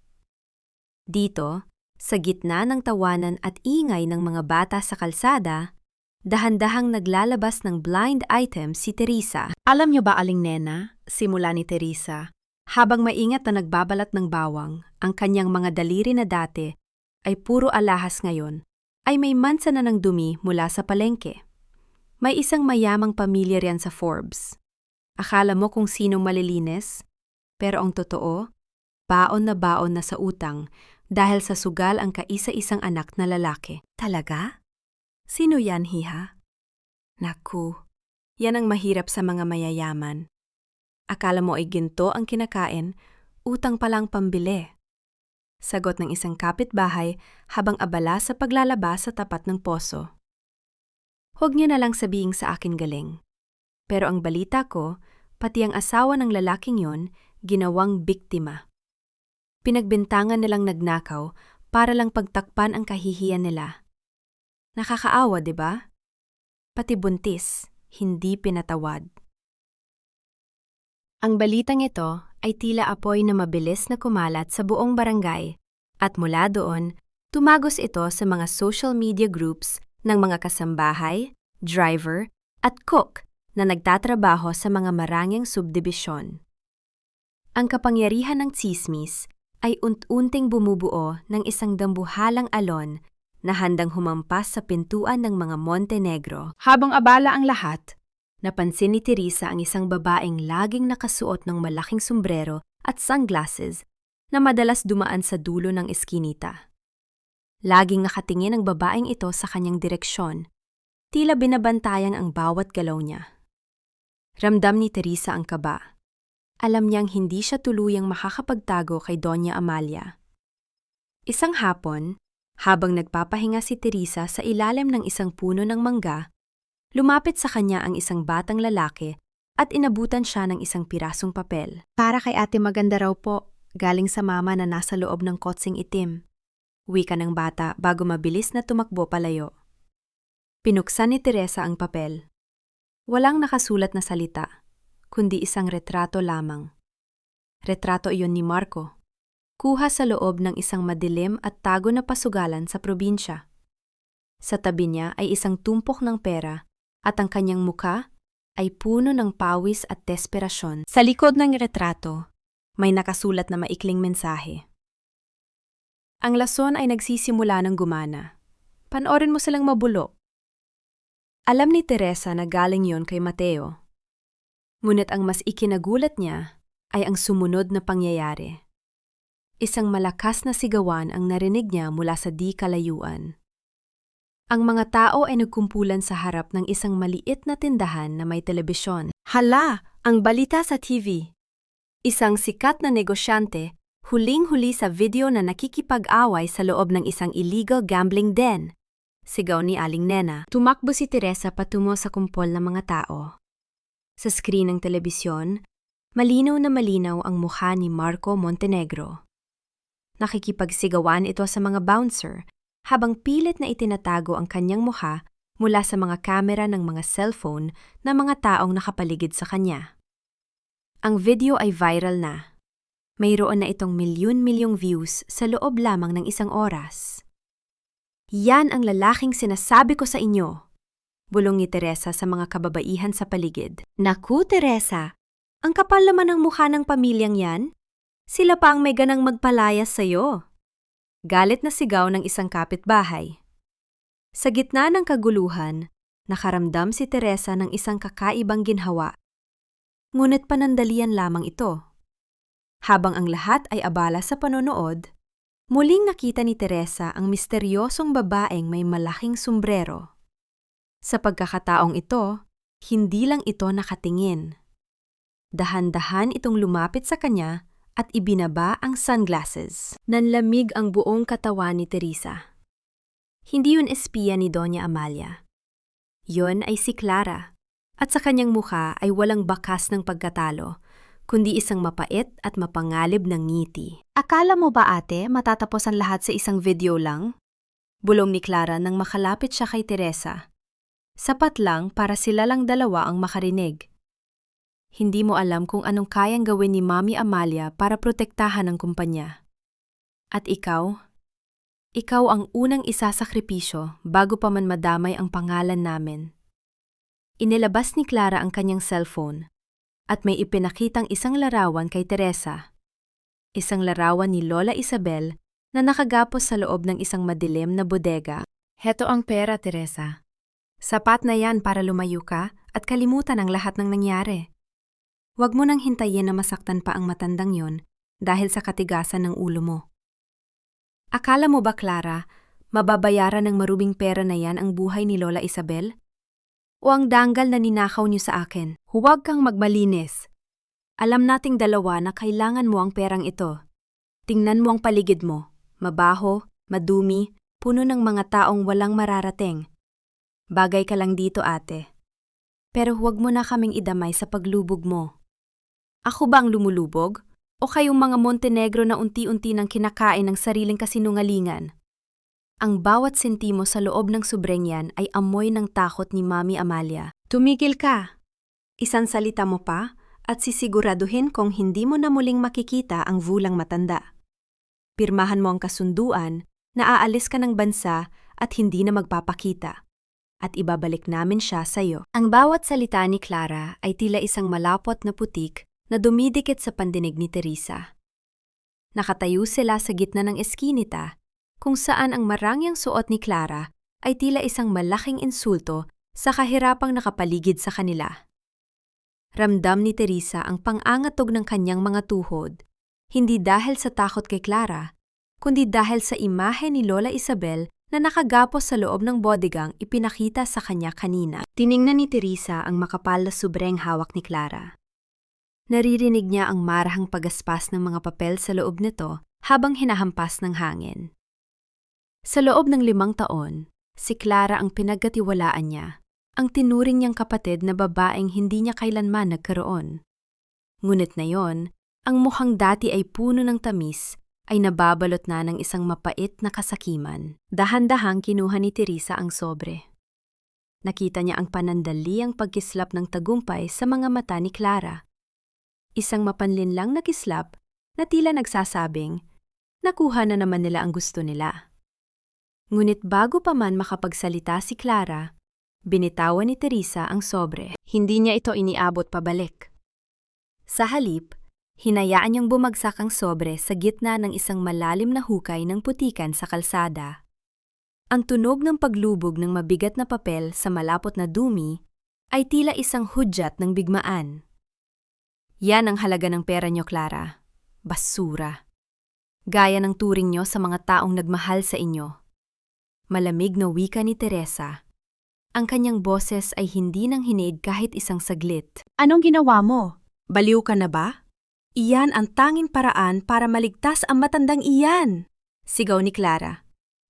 Dito, sa gitna ng tawanan at ingay ng mga bata sa kalsada, dahan-dahang naglalabas ng blind item si Teresa. Alam niyo ba, Aling Nena, simula ni Teresa, habang maingat na nagbabalat ng bawang, ang kanyang mga daliri na dati ay puro alahas ngayon, ay may mansa na ng dumi mula sa palengke. May isang mayamang pamilya riyan sa Forbes. Akala mo kung sinong malilinis, pero ang totoo, baon na sa utang dahil sa sugal ang kaisa-isang anak na lalaki. Talaga? Sino yan, Hiha? Naku, yan ang mahirap sa mga mayayaman. Akala mo ay ginto ang kinakain, utang palang pambili. Sagot ng isang kapitbahay habang abala sa paglalaba sa tapat ng poso. Huwag niyo na lang sabihing sa akin galing. Pero ang balita ko, pati ang asawa ng lalaking yon, ginawang biktima. Pinagbintangan nilang nagnakaw para lang pagtakpan ang kahihiyan nila. Nakakaawa, di ba? Pati buntis, hindi pinatawad. Ang balitang ito ay tila apoy na mabilis na kumalat sa buong barangay at mula doon, tumagos ito sa mga social media groups ng mga kasambahay, driver at cook na nagtatrabaho sa mga marangyang subdibisyon. Ang kapangyarihan ng tsismis ay unti-unting bumubuo ng isang dambuhalang alon na handang humampas sa pintuan ng mga Montenegro. Habang abala ang lahat, napansin ni Teresa ang isang babaeng laging nakasuot ng malaking sombrero at sunglasses na madalas dumaan sa dulo ng eskinita. Laging nakatingin ang babaeng ito sa kanyang direksyon, tila binabantayan ang bawat galaw niya. Ramdam ni Teresa ang kaba. Alam niyang hindi siya tuluyang makakapagtago kay Doña Amalia. Isang hapon, habang nagpapahinga si Teresa sa ilalim ng isang puno ng mangga, lumapit sa kanya ang isang batang lalaki at inabutan siya ng isang pirasong papel. Para kay ate maganda raw po, galing sa mama na nasa loob ng kotseng itim. Wika ng bata bago mabilis na tumakbo palayo. Pinuksan ni Teresa ang papel. Walang nakasulat na salita, kundi isang retrato lamang. Retrato iyon ni Marco, kuha sa loob ng isang madilim at tago na pasugalan sa probinsya. Sa tabi niya ay isang tumpok ng pera at ang kanyang muka ay puno ng pawis at desperasyon. Sa likod ng retrato, may nakasulat na maikling mensahe. Ang lason ay nagsisimula ng gumana. Panoorin mo silang mabulok. Alam ni Teresa na galing yon kay Mateo. Ngunit ang mas ikinagulat niya ay ang sumunod na pangyayari. Isang malakas na sigawan ang narinig niya mula sa di kalayuan. Ang mga tao ay nagkumpulan sa harap ng isang maliit na tindahan na may telebisyon. Hala! Ang balita sa TV! Isang sikat na negosyante, huling-huli sa video na nakikipag-away sa loob ng isang illegal gambling den. Sigaw ni Aling Nena. Tumakbo si Teresa patungo sa kumpol ng mga tao. Sa screen ng telebisyon, malinaw na malinaw ang mukha ni Marco Montenegro. Nakikipagsigawan ito sa mga bouncer habang pilit na itinatago ang kanyang mukha mula sa mga kamera ng mga cellphone ng mga taong nakapaligid sa kanya. Ang video ay viral na. Mayroon na itong milyon-milyong views sa loob lamang ng isang oras. Yan ang lalaking sinasabi ko sa inyo, bulong ni Teresa sa mga kababaihan sa paligid. Naku, Teresa! Ang kapal naman ng mukha ng pamilyang yan. Sila pa ang may ganang magpalayas sa'yo. Galit na sigaw ng isang kapitbahay. Sa gitna ng kaguluhan, nakaramdam si Teresa ng isang kakaibang ginhawa. Ngunit panandalian lamang ito. Habang ang lahat ay abala sa panonood, muling nakita ni Teresa ang misteryosong babaeng may malaking sombrero. Sa pagkakataong ito, hindi lang ito nakatingin. Dahan-dahan itong lumapit sa kanya at ibinaba ang sunglasses. Nanlamig ang buong katawan ni Teresa. Hindi yun espiya ni Doña Amalia. Yun ay si Clara, at sa kanyang mukha ay walang bakas ng pagkatalo, kundi isang mapait at mapangalib ng ngiti. Akala mo ba ate matatapos ang lahat sa isang video lang? Bulong ni Clara nang makalapit siya kay Teresa. Sapat lang para sila lang dalawa ang makarinig. Hindi mo alam kung anong kayang gawin ni Mami Amalia para protektahan ang kumpanya. At ikaw ang unang isasakripisyo bago pa man madamay ang pangalan namin. Inilabas ni Clara ang kanyang cellphone at may ipinakitang isang larawan kay Teresa. Isang larawan ni Lola Isabel na nakagapos sa loob ng isang madilim na bodega. Heto ang pera, Teresa. Sapat na yan para lumayo ka at kalimutan ang lahat ng nangyari. Huwag mo nang hintayin na masaktan pa ang matandang yon dahil sa katigasan ng ulo mo. Akala mo ba, Clara, mababayaran ng marubing pera na yan ang buhay ni Lola Isabel? O ang danggal na ninakaw niyo sa akin? Huwag kang magmalinis. Alam nating dalawa na kailangan mo ang perang ito. Tingnan mo ang paligid mo. Mabaho, madumi, puno ng mga taong walang mararating. Bagay ka lang dito, ate. Pero huwag mo na kaming idamay sa paglubog mo. Ako ba ang lumulubog? O kayong mga Montenegro na unti-unti nang kinakain ng sariling kasinungalingan? Ang bawat sentimo sa loob ng subreng yan ay amoy ng takot ni Mami Amalia. Tumigil ka! Isang salita mo pa at sisiguraduhin kong hindi mo na muling makikita ang vulang matanda. Pirmahan mo ang kasunduan na aalis ka ng bansa at hindi na magpapakita. At ibabalik namin siya sa'yo. Ang bawat salita ni Clara ay tila isang malapot na putik na dumidikit sa pandinig ni Teresa. Nakatayo sila sa gitna ng eskinita kung saan ang marangyang suot ni Clara ay tila isang malaking insulto sa kahirapang nakapaligid sa kanila. Ramdam ni Teresa ang pang-angatog ng kanyang mga tuhod, hindi dahil sa takot kay Clara, kundi dahil sa imahe ni Lola Isabel na nakagapos sa loob ng bodegang ipinakita sa kanya kanina. Tiningnan ni Teresa ang makapal na subreng hawak ni Clara. Naririnig niya ang marahang pagaspas ng mga papel sa loob nito habang hinahampas ng hangin. Sa loob ng 5 taon, si Clara ang pinagkatiwalaan niya, ang tinuring niyang kapatid na babaeng hindi niya kailanman nagkaroon. Ngunit na yon, ang mukhang dati ay puno ng tamis, ay nababalot na ng isang mapait na kasakiman. Dahan-dahang kinuha ni Teresa ang sobre. Nakita niya ang panandaliang pagkislap ng tagumpay sa mga mata ni Clara. Isang mapanlinlang na kislap na tila nagsasabing, nakuha na naman nila ang gusto nila. Ngunit bago pa man makapagsalita si Clara, binitawan ni Teresa ang sobre. Hindi niya ito iniabot pabalik. Sa halip, hinayaan niyang bumagsak ang sobre sa gitna ng isang malalim na hukay ng putikan sa kalsada. Ang tunog ng paglubog ng mabigat na papel sa malapot na dumi ay tila isang hudyat ng bigmaan. Yan ang halaga ng pera niyo, Clara. Basura. Gaya ng turing niyo sa mga taong nagmahal sa inyo. Malamig na wika ni Teresa. Ang kanyang boses ay hindi nang hiniid kahit isang saglit. Anong ginawa mo? Baliw ka na ba? Iyan ang tanging paraan para maligtas ang matandang iyan, sigaw ni Clara.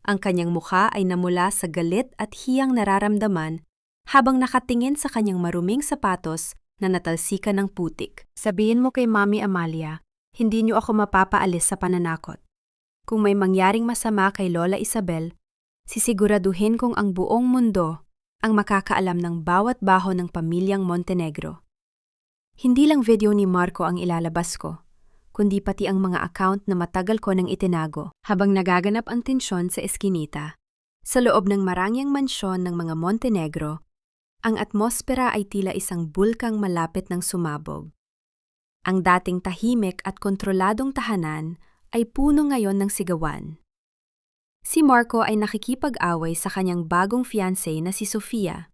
Ang kanyang mukha ay namula sa galit at hiyang nararamdaman habang nakatingin sa kanyang maruming sapatos na natalsikan ng putik. Sabihin mo kay Mami Amalia, hindi niyo ako mapapaalis sa pananakot. Kung may mangyaring masama kay Lola Isabel, sisiguraduhin kong ang buong mundo ang makakaalam ng bawat baho ng pamilyang Montenegro. Hindi lang video ni Marco ang ilalabas ko, kundi pati ang mga account na matagal ko nang itinago. Habang nagaganap ang tensyon sa Eskinita, sa loob ng marangyang mansyon ng mga Montenegro, ang atmosfera ay tila isang bulkang malapit ng sumabog. Ang dating tahimik at kontroladong tahanan ay puno ngayon ng sigawan. Si Marco ay nakikipag-away sa kanyang bagong fiancé na si Sofia,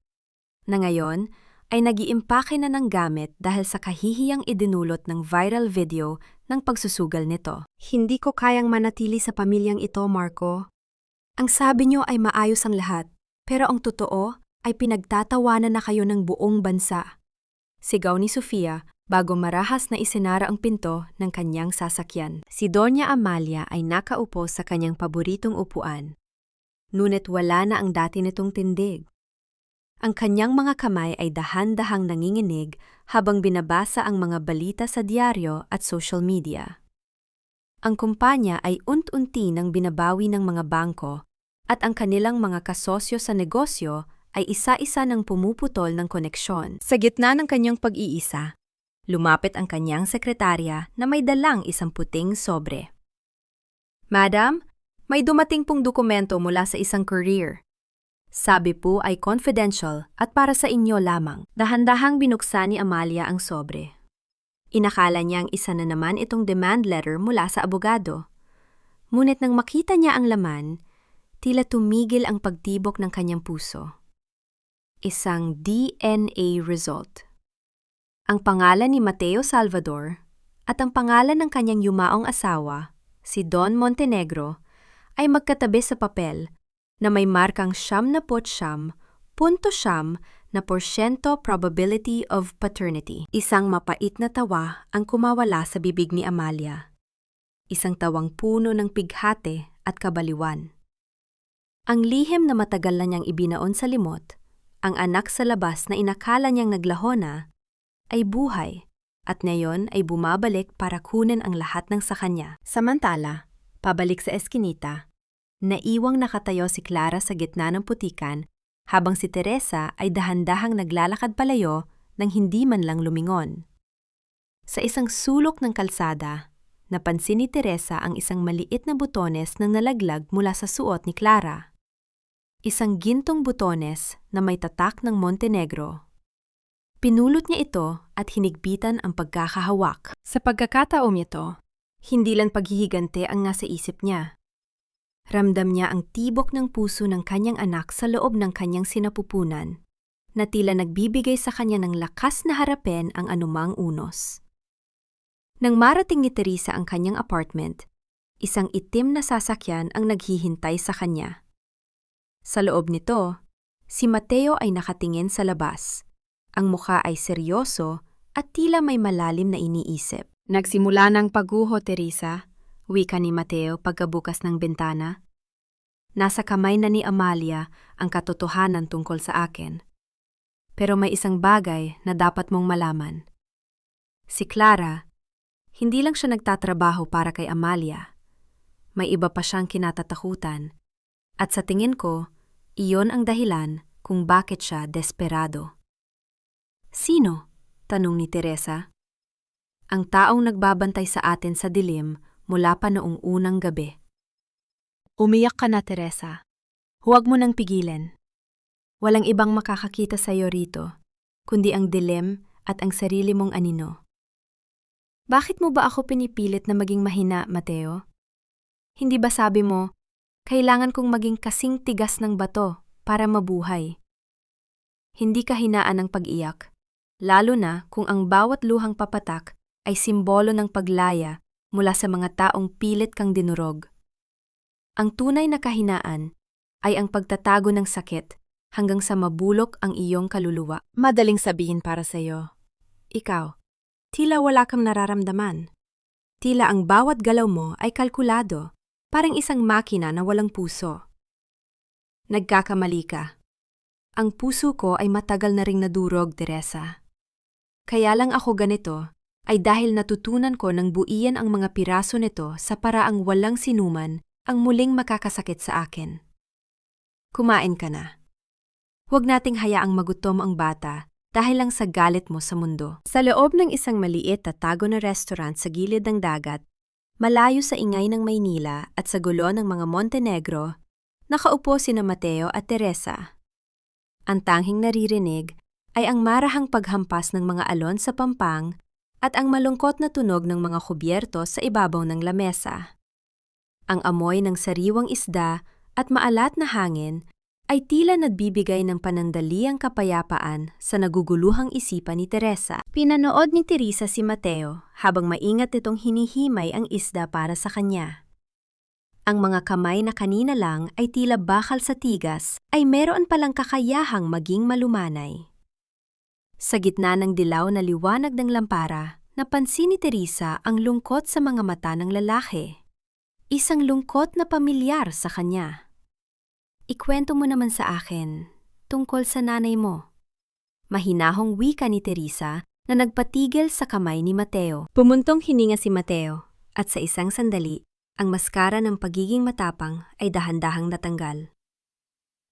na ngayon ay nag-iimpake na ng gamit dahil sa kahihiyang idinulot ng viral video ng pagsusugal nito. Hindi ko kayang manatili sa pamilyang ito, Marco. Ang sabi niyo ay maayos ang lahat, pero ang totoo ay pinagtatawanan na kayo ng buong bansa. Sigaw ni Sofia bago marahas na isinara ang pinto ng kanyang sasakyan. Si Doña Amalia ay nakaupo sa kanyang paboritong upuan. Ngunit wala na ang dati nitong tindig. Ang kanyang mga kamay ay dahan-dahang nanginginig habang binabasa ang mga balita sa diaryo at social media. Ang kumpanya ay unti-unti nang binabawi ng mga bangko at ang kanilang mga kasosyo sa negosyo ay isa-isa nang pumuputol ng koneksyon. Sa gitna ng kanyang pag-iisa, lumapit ang kanyang sekretarya na may dalang isang puting sobre. Madam, may dumating pong dokumento mula sa isang courier. Sabi po ay confidential at para sa inyo lamang. Dahan-dahang binuksan ni Amalia ang sobre. Inakala niyang isa na naman itong demand letter mula sa abogado. Ngunit nang makita niya ang laman, tila tumigil ang pagtibok ng kanyang puso. Isang DNA result. Ang pangalan ni Mateo Salvador at ang pangalan ng kanyang yumaong asawa, si Don Montenegro, ay magkatabi sa papel na may markang 79.9% probability of paternity. Isang mapait na tawa ang kumawala sa bibig ni Amalia. Isang tawang puno ng pighati at kabaliwan. Ang lihim na matagal na niyang ibinaon sa limot, ang anak sa labas na inakala niyang naglaho na, ay buhay at ngayon ay bumabalik para kunin ang lahat ng sa kanya. Samantala, pabalik sa Eskinita, naiwang nakatayo si Clara sa gitna ng putikan habang si Teresa ay dahan-dahang naglalakad palayo nang hindi man lang lumingon. Sa isang sulok ng kalsada, napansin ni Teresa ang isang maliit na butones na nalaglag mula sa suot ni Clara. Isang gintong butones na may tatak ng Montenegro. Pinulot niya ito at hinigpitan ang pagkakahawak. Sa pagkakataong ito, hindi lang paghihigante ang nasa isip niya. Ramdam niya ang tibok ng puso ng kanyang anak sa loob ng kanyang sinapupunan, na tila nagbibigay sa kanya ng lakas na harapin ang anumang unos. Nang marating ni Teresa ang kanyang apartment, isang itim na sasakyan ang naghihintay sa kanya. Sa loob nito, si Mateo ay nakatingin sa labas. Ang mukha ay seryoso at tila may malalim na iniisip. Nagsimula ng pagguho, Teresa, wika ni Mateo pagkabukas ng bintana. Nasa kamay na ni Amalia ang katotohanan tungkol sa akin. Pero may isang bagay na dapat mong malaman. Si Clara, hindi lang siya nagtatrabaho para kay Amalia. May iba pa siyang kinatatakutan. At sa tingin ko, iyon ang dahilan kung bakit siya desperado. Sino? Tanong ni Teresa. Ang taong nagbabantay sa atin sa dilim mula pa noong unang gabi. Umiyak ka na, Teresa. Huwag mo nang pigilan. Walang ibang makakakita sa iyo rito, kundi ang dilim at ang sarili mong anino. Bakit mo ba ako pinipilit na maging mahina, Mateo? Hindi ba sabi mo, kailangan kong maging kasing tigas ng bato para mabuhay? Hindi kahinaan ang pag-iyak, lalo na kung ang bawat luhang papatak ay simbolo ng paglaya mula sa mga taong pilit kang dinurog. Ang tunay na kahinaan ay ang pagtatago ng sakit hanggang sa mabulok ang iyong kaluluwa. Madaling sabihin para sa iyo. Ikaw, tila wala kang nararamdaman. Tila ang bawat galaw mo ay kalkulado, parang isang makina na walang puso. Nagkakamali ka. Ang puso ko ay matagal na ring nadurog, Teresa. Kaya lang ako ganito ay dahil natutunan ko ng buian ang mga piraso nito sa paraang walang sinuman ang muling makakasakit sa akin. Kumain ka na. Huwag nating hayaang magutom ang bata dahil lang sa galit mo sa mundo. Sa loob ng isang maliit at tago na restaurant sa gilid ng dagat, malayo sa ingay ng Maynila at sa gulo ng mga Montenegro, nakaupo sina Mateo at Teresa. Ang tanging naririnig ay ang marahang paghampas ng mga alon sa pampang at ang malungkot na tunog ng mga kubyerto sa ibabaw ng lamesa. Ang amoy ng sariwang isda at maalat na hangin ay tila nagbibigay ng panandaliang kapayapaan sa naguguluhang isipan ni Teresa. Pinanood ni Teresa si Mateo habang maingat itong hinihimay ang isda para sa kanya. Ang mga kamay na kanina lang ay tila bakal sa tigas ay meron palang kakayahang maging malumanay. Sa gitna ng dilaw na liwanag ng lampara, napansin ni Teresa ang lungkot sa mga mata ng lalaki. Isang lungkot na pamilyar sa kanya. Ikwento mo naman sa akin tungkol sa nanay mo. Mahinahong wika ni Teresa na nagpatigil sa kamay ni Mateo. Pumuntong hininga si Mateo at sa isang sandali, ang maskara ng pagiging matapang ay dahan-dahang natanggal.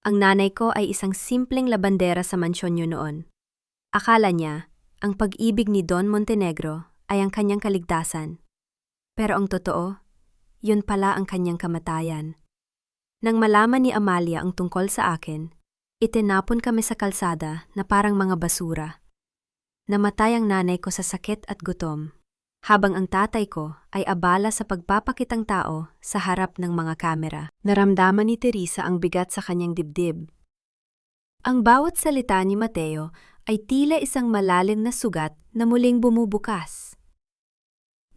Ang nanay ko ay isang simpleng labandera sa mansyon niyo noon. Akala niya, ang pag-ibig ni Don Montenegro ay ang kanyang kaligtasan. Pero ang totoo, yun pala ang kanyang kamatayan. Nang malaman ni Amalia ang tungkol sa akin, itinapon kami sa kalsada na parang mga basura. Namatay ang nanay ko sa sakit at gutom, habang ang tatay ko ay abala sa pagpapakitang tao sa harap ng mga kamera. Naramdaman ni Teresa ang bigat sa kanyang dibdib. Ang bawat salita ni Mateo ay tila isang malalim na sugat na muling bumubukas.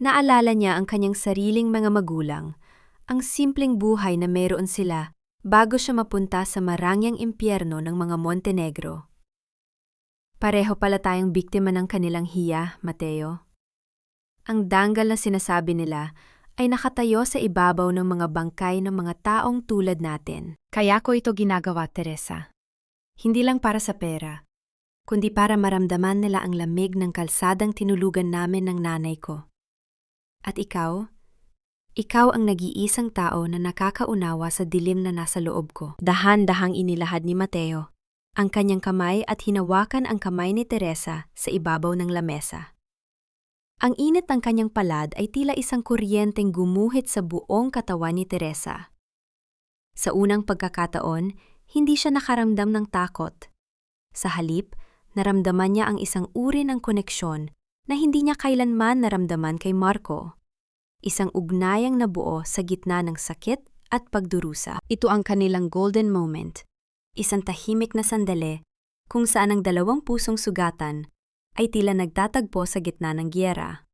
Naalala niya ang kanyang sariling mga magulang, ang simpleng buhay na meron sila bago siya mapunta sa marangyang impyerno ng mga Montenegro. Pareho pala tayong biktima ng kanilang hiya, Mateo. Ang danggal na sinasabi nila ay nakatayo sa ibabaw ng mga bangkay ng mga taong tulad natin. Kaya ko ito ginagawa, Teresa. Hindi lang para sa pera, kundi para maramdaman nila ang lamig ng kalsadang tinulugan namin ng nanay ko. At ikaw ang nag-iisang tao na nakakaunawa sa dilim na nasa loob ko. Dahan-dahang inilahad ni Mateo ang kanyang kamay at hinawakan ang kamay ni Teresa sa ibabaw ng lamesa. Ang init ng kanyang palad ay tila isang kuryenteng gumuhit sa buong katawan ni Teresa. Sa unang pagkakataon, hindi siya nakaramdam ng takot. Sa halip, naramdaman niya ang isang uri ng koneksyon na hindi niya kailanman naramdaman kay Marco. Isang ugnayang nabuo sa gitna ng sakit at pagdurusa. Ito ang kanilang golden moment. Isang tahimik na sandali kung saan ang dalawang pusong sugatan ay tila nagtatagpo sa gitna ng giyera.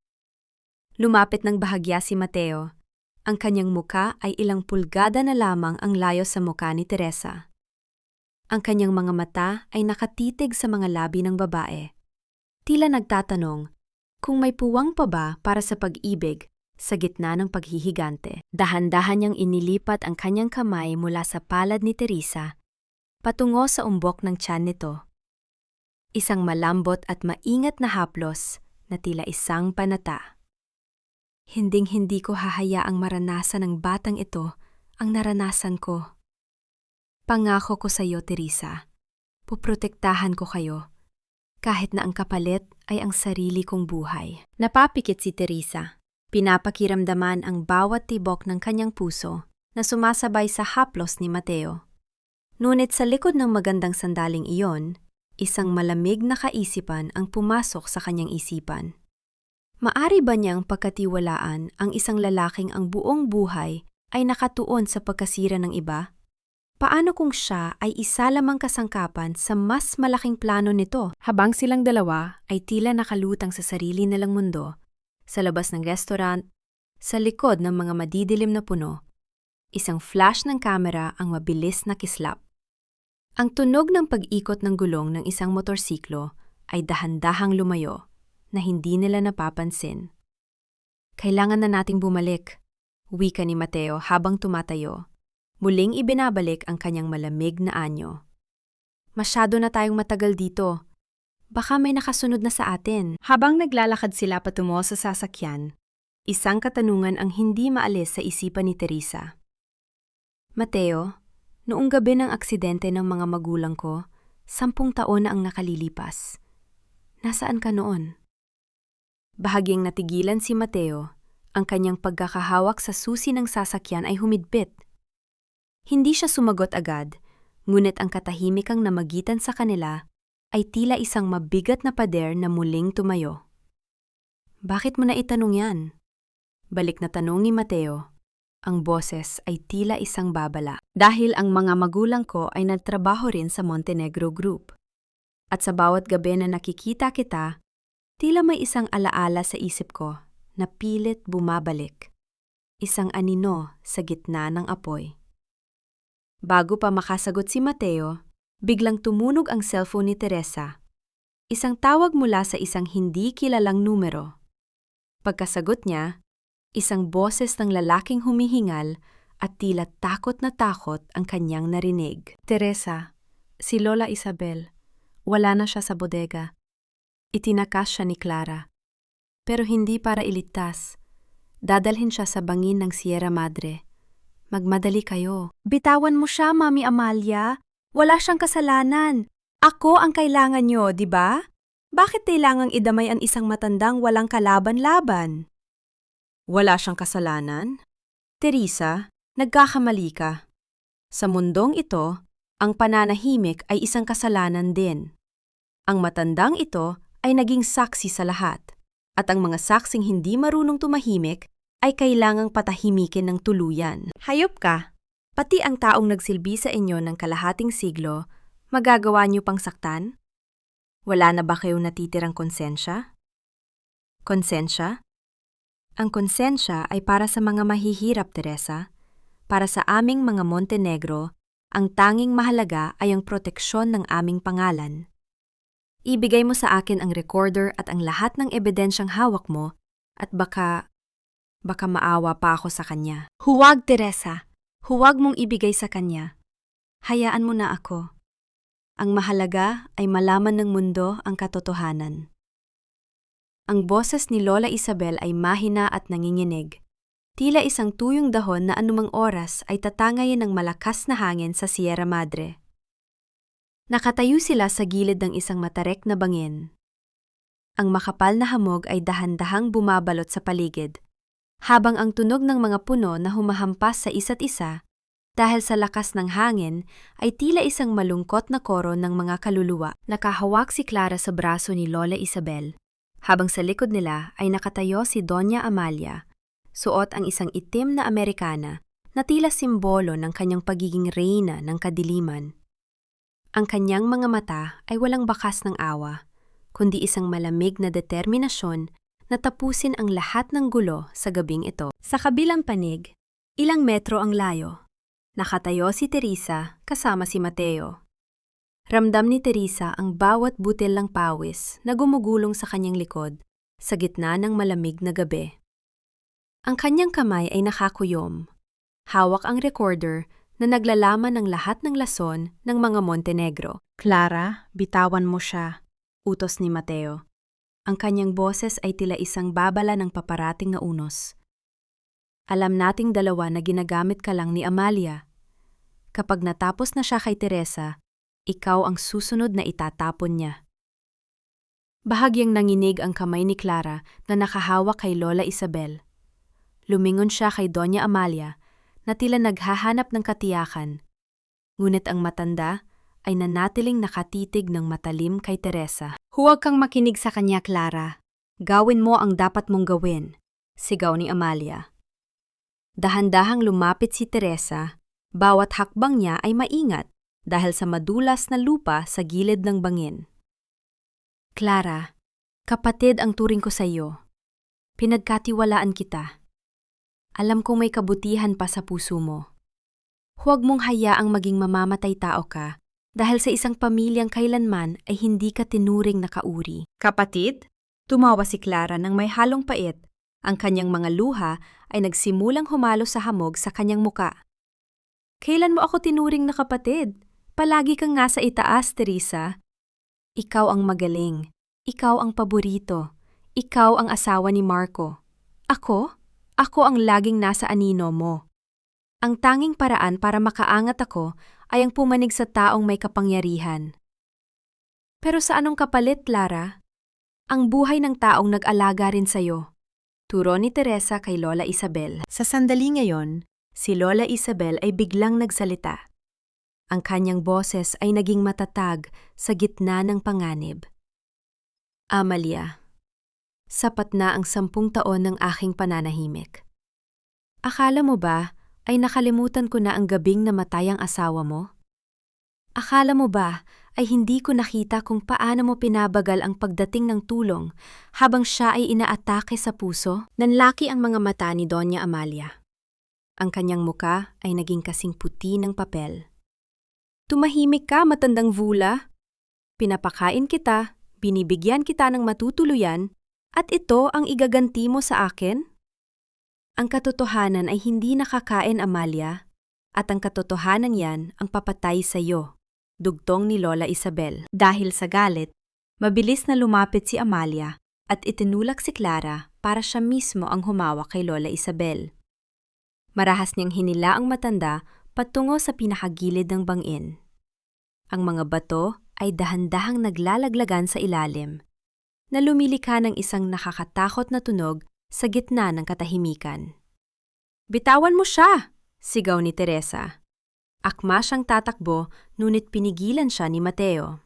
Lumapit ng bahagya si Mateo. Ang kanyang muka ay ilang pulgada na lamang ang layo sa muka ni Teresa. Ang kanyang mga mata ay nakatitig sa mga labi ng babae. Tila nagtatanong kung may puwang pa ba para sa pag-ibig sa gitna ng paghihigante. Dahan-dahan niyang inilipat ang kanyang kamay mula sa palad ni Teresa patungo sa umbok ng tiyan nito. Isang malambot at maingat na haplos na tila isang panata. Hinding-hindi ko hahayaang maranasan ng batang ito ang naranasan ko. Pangako ko sa iyo, Teresa. Puprotektahan ko kayo, kahit na ang kapalit ay ang sarili kong buhay. Napapikit si Teresa. Pinapakiramdaman ang bawat tibok ng kanyang puso na sumasabay sa haplos ni Mateo. Ngunit sa likod ng magandang sandaling iyon, isang malamig na kaisipan ang pumasok sa kanyang isipan. Maari ba niyang pagkatiwalaan ang isang lalaking ang buong buhay ay nakatuon sa pagkasira ng iba? Paano kung siya ay isa lamang kasangkapan sa mas malaking plano nito? Habang silang dalawa ay tila nakalutang sa sarili nilang mundo, sa labas ng restaurant, sa likod ng mga madidilim na puno, isang flash ng kamera ang mabilis na kislap. Ang tunog ng pag-ikot ng gulong ng isang motorsiklo ay dahan-dahang lumayo na hindi nila napapansin. Kailangan na nating bumalik, wika ni Mateo habang tumatayo. Muling ibinabalik ang kanyang malamig na anyo. Masyado na tayong matagal dito. Baka may nakasunod na sa atin. Habang naglalakad sila patungo sa sasakyan, isang katanungan ang hindi maalis sa isipan ni Teresa. Mateo, noong gabi ng aksidente ng mga magulang ko, 10 taon na ang nakalilipas. Nasaan ka noon? Bahagyang natigilan si Mateo, ang kanyang pagkakahawak sa susi ng sasakyan ay humidbit. Hindi siya sumagot agad, ngunit ang katahimikang namagitan sa kanila ay tila isang mabigat na pader na muling tumayo. Bakit mo na itanong yan? Balik na tanong ni Mateo. Ang boses ay tila isang babala. Dahil ang mga magulang ko ay nagtrabaho rin sa Montenegro Group. At sa bawat gabi na nakikita kita, tila may isang alaala sa isip ko na pilit bumabalik. Isang anino sa gitna ng apoy. Bago pa makasagot si Mateo, biglang tumunog ang cellphone ni Teresa. Isang tawag mula sa isang hindi kilalang numero. Pagkasagot niya, isang boses ng lalaking humihingal at tila takot na takot ang kanyang narinig. Teresa, si Lola Isabel, wala na siya sa bodega. Itinakas siya ni Clara. Pero hindi para iligtas. Dadalhin siya sa bangin ng Sierra Madre. Magmadali kayo. Bitawan mo siya, Mami Amalia. Wala siyang kasalanan. Ako ang kailangan niyo, di ba? Bakit kailangang idamay ang isang matandang walang kalaban-laban? Wala siyang kasalanan? Teresa, nagkakamali ka. Sa mundong ito, ang pananahimik ay isang kasalanan din. Ang matandang ito ay naging saksi sa lahat, at ang mga saksing hindi marunong tumahimik ay kailangang patahimikin ng tuluyan. Hayop ka! Pati ang taong nagsilbi sa inyo ng kalahating siglo, magagawa niyo pang saktan? Wala na ba kayong natitirang konsensya? Konsensya? Ang konsensya ay para sa mga mahihirap, Teresa. Para sa aming mga Montenegro, ang tanging mahalaga ay ang proteksyon ng aming pangalan. Ibigay mo sa akin ang recorder at ang lahat ng ebidensyang hawak mo at baka maawa pa ako sa kanya. Huwag, Teresa. Huwag mong ibigay sa kanya. Hayaan mo na ako. Ang mahalaga ay malaman ng mundo ang katotohanan. Ang boses ni Lola Isabel ay mahina at nanginginig. Tila isang tuyong dahon na anumang oras ay tatangayin ng malakas na hangin sa Sierra Madre. Nakatayo sila sa gilid ng isang matarek na bangin. Ang makapal na hamog ay dahan-dahang bumabalot sa paligid, habang ang tunog ng mga puno na humahampas sa isa't isa dahil sa lakas ng hangin ay tila isang malungkot na koro ng mga kaluluwa. Nakahawak si Clara sa braso ni Lola Isabel, habang sa likod nila ay nakatayo si Doña Amalia, suot ang isang itim na Amerikana na tila simbolo ng kanyang pagiging reyna ng kadiliman. Ang kanyang mga mata ay walang bakas ng awa, kundi isang malamig na determinasyon na tapusin ang lahat ng gulo sa gabing ito. Sa kabilang panig, ilang metro ang layo. Nakatayo si Teresa kasama si Mateo. Ramdam ni Teresa ang bawat butil ng pawis na gumugulong sa kanyang likod sa gitna ng malamig na gabi. Ang kanyang kamay ay nakakuyom. Hawak ang recorder na naglalaman ng lahat ng lason ng mga Montenegro. Clara, bitawan mo siya, utos ni Mateo. Ang kanyang boses ay tila isang babala ng paparating na unos. Alam nating dalawa na ginagamit ka lang ni Amalia. Kapag natapos na siya kay Teresa, ikaw ang susunod na itatapon niya. Bahagyang nanginig ang kamay ni Clara na nakahawak kay Lola Isabel. Lumingon siya kay Doña Amalia na tila naghahanap ng katiyakan. Ngunit ang matanda ay nanatiling nakatitig ng matalim kay Teresa. Huwag kang makinig sa kanya, Clara. Gawin mo ang dapat mong gawin, sigaw ni Amalia. Dahan-dahang lumapit si Teresa, bawat hakbang niya ay maingat dahil sa madulas na lupa sa gilid ng bangin. Clara, kapatid ang turing ko sa iyo. Pinagkatiwalaan kita. Alam kong may kabutihan pa sa puso mo. Huwag mong hayaang maging mamamatay tao ka dahil sa isang pamilyang kailanman ay hindi ka tinuring na kauri. Kapatid? Tumawa si Clara ng may halong pait. Ang kanyang mga luha ay nagsimulang humalo sa hamog sa kanyang muka. Kailan mo ako tinuring na kapatid? Palagi kang nasa itaas, Teresa. Ikaw ang magaling. Ikaw ang paborito. Ikaw ang asawa ni Marco. Ako? Ako ang laging nasa anino mo. Ang tanging paraan para makaangat ako ay ang pumanig sa taong may kapangyarihan. Pero sa anong kapalit, Clara? Ang buhay ng taong nag-alaga rin sa'yo. Turo ni Teresa kay Lola Isabel. Sa sandali ngayon, si Lola Isabel ay biglang nagsalita. Ang kanyang boses ay naging matatag sa gitna ng panganib. Amalia, sapat na ang 10 taon ng aking pananahimik. Akala mo ba ay nakalimutan ko na ang gabing namatay ang asawa mo? Akala mo ba ay hindi ko nakita kung paano mo pinabagal ang pagdating ng tulong habang siya ay inaatake sa puso? Nanlaki ang mga mata ni Doña Amalia. Ang kanyang muka ay naging kasing puti ng papel. Tumahimik ka, matandang vula. Pinapakain kita, binibigyan kita ng matutuluyan, at ito ang igaganti mo sa akin? Ang katotohanan ay hindi nakakain, Amalia, at ang katotohanan yan ang papatay sa iyo. Dugtong ni Lola Isabel. Dahil sa galit, mabilis na lumapit si Amalia at itinulak si Clara para siya mismo ang humawak kay Lola Isabel. Marahas niyang hinila ang matanda patungo sa pinakagilid ng bangin. Ang mga bato ay dahan-dahang naglalaglagan sa ilalim, na lumilika ng isang nakakatakot na tunog sa gitna ng katahimikan. "Bitawan mo siya!" sigaw ni Teresa. Akma siyang tatakbo, ngunit pinigilan siya ni Mateo.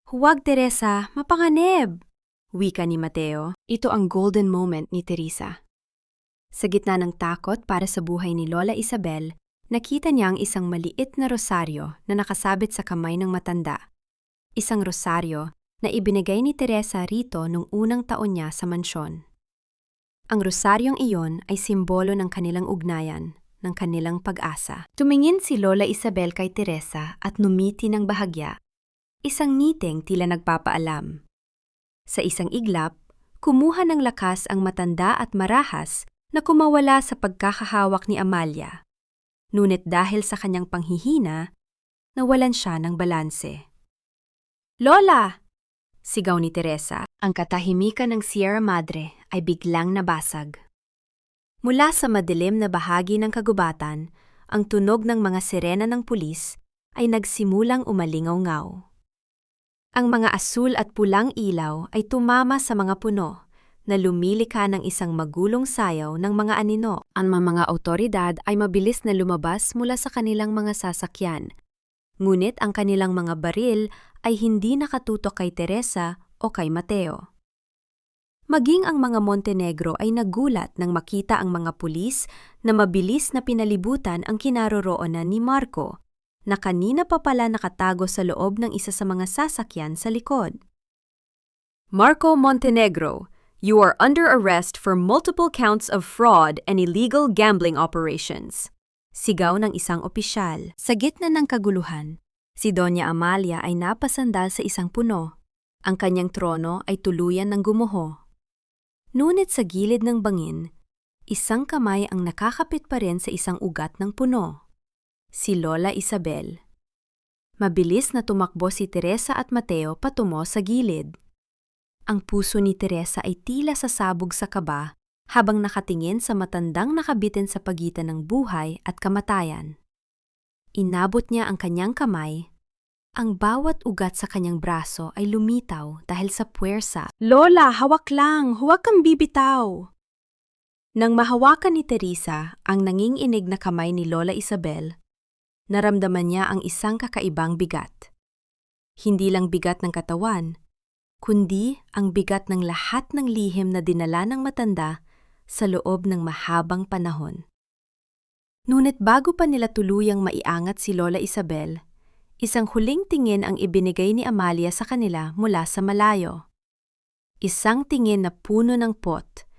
"Huwag, Teresa, mapanganib!" wika ni Mateo. Ito ang golden moment ni Teresa. Sa gitna ng takot para sa buhay ni Lola Isabel, nakita niya ang isang maliit na rosaryo na nakasabit sa kamay ng matanda. Isang rosaryo na ibinigay ni Teresa rito nung unang taon niya sa mansyon. Ang rosaryong iyon ay simbolo ng kanilang ugnayan, ng kanilang pag-asa. Tumingin si Lola Isabel kay Teresa at numiti ng bahagya. Isang ngiting tila nagpapaalam. Sa isang iglap, kumuha ng lakas ang matanda at marahas na kumawala sa pagkakahawak ni Amalia. Ngunit dahil sa kanyang panghihina, nawalan siya ng balanse. "Lola!" sigaw ni Teresa. Ang katahimikan ng Sierra Madre ay biglang nabasag. Mula sa madilim na bahagi ng kagubatan, ang tunog ng mga sirena ng pulis ay nagsimulang umalingaw-ngaw. Ang mga asul at pulang ilaw ay tumama sa mga puno na lumilika ng isang magulong sayaw ng mga anino. Ang mga awtoridad ay mabilis na lumabas mula sa kanilang mga sasakyan. Ngunit ang kanilang mga baril ay hindi nakatutok kay Teresa o kay Mateo. Maging ang mga Montenegro ay nagulat nang makita ang mga pulis na mabilis na pinalibutan ang kinaroroonan ni Marco, na kanina pa pala nakatago sa loob ng isa sa mga sasakyan sa likod. "Marco Montenegro, you are under arrest for multiple counts of fraud and illegal gambling operations," sigaw ng isang opisyal. Sa gitna ng kaguluhan, si Doña Amalia ay napasandal sa isang puno. Ang kanyang trono ay tuluyan ng gumuho. Ngunit sa gilid ng bangin, isang kamay ang nakakapit pa rin sa isang ugat ng puno. Si Lola Isabel. Mabilis na tumakbo si Teresa at Mateo patungo sa gilid. Ang puso ni Teresa ay tila sasabog sa kaba habang nakatingin sa matandang nakabitin sa pagitan ng buhay at kamatayan. Inabot niya ang kanyang kamay. Ang bawat ugat sa kanyang braso ay lumitaw dahil sa puwersa. "Lola, hawak lang! Huwag kang bibitaw!" Nang mahawakan ni Teresa ang nanginginig na kamay ni Lola Isabel, naramdaman niya ang isang kakaibang bigat. Hindi lang bigat ng katawan, kundi ang bigat ng lahat ng lihim na dinala ng matanda sa loob ng mahabang panahon. Ngunit bago pa nila tuluyang maiangat si Lola Isabel, isang huling tingin ang ibinigay ni Amalia sa kanila mula sa malayo. Isang tingin na puno ng pot.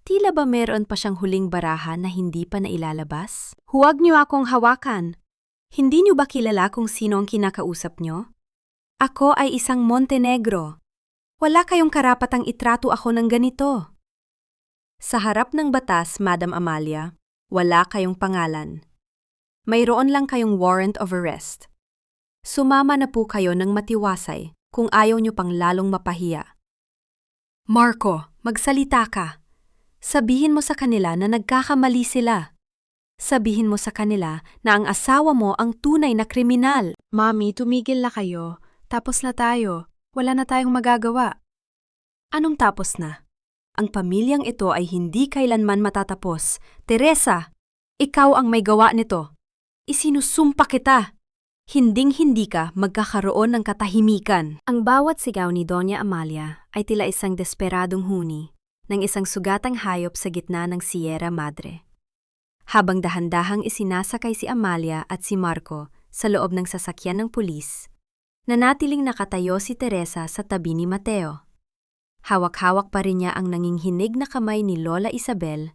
Tila ba meron pa siyang huling baraha na hindi pa nailalabas? "Huwag niyo akong hawakan. Hindi niyo ba kilala kung sino ang kinakausap niyo? Ako ay isang Montenegro. Wala kayong karapatang itrato ako ng ganito." Sa harap ng batas, Madam Amalia, wala kayong pangalan. Mayroon lang kayong warrant of arrest. Sumama na po kayo ng matiwasay kung ayaw niyo pang lalong mapahiya. "Marco, magsalita ka. Sabihin mo sa kanila na nagkakamali sila. Sabihin mo sa kanila na ang asawa mo ang tunay na kriminal." "Mami, tumigil na kayo. Tapos na tayo. Wala na tayong magagawa." Anong tapos na? Ang pamilyang ito ay hindi kailanman matatapos. Teresa, ikaw ang may gawa nito. Isinusumpa kita. Hinding-hindi ka magkakaroon ng katahimikan. Ang bawat sigaw ni Doña Amalia ay tila isang desperadong huni ng isang sugatang hayop sa gitna ng Sierra Madre. Habang dahan-dahang isinasakay si Amalia at si Marco sa loob ng sasakyan ng pulis, nanatiling nakatayo si Teresa sa tabi ni Mateo. Hawak-hawak pa rin niya ang nanginghinig na kamay ni Lola Isabel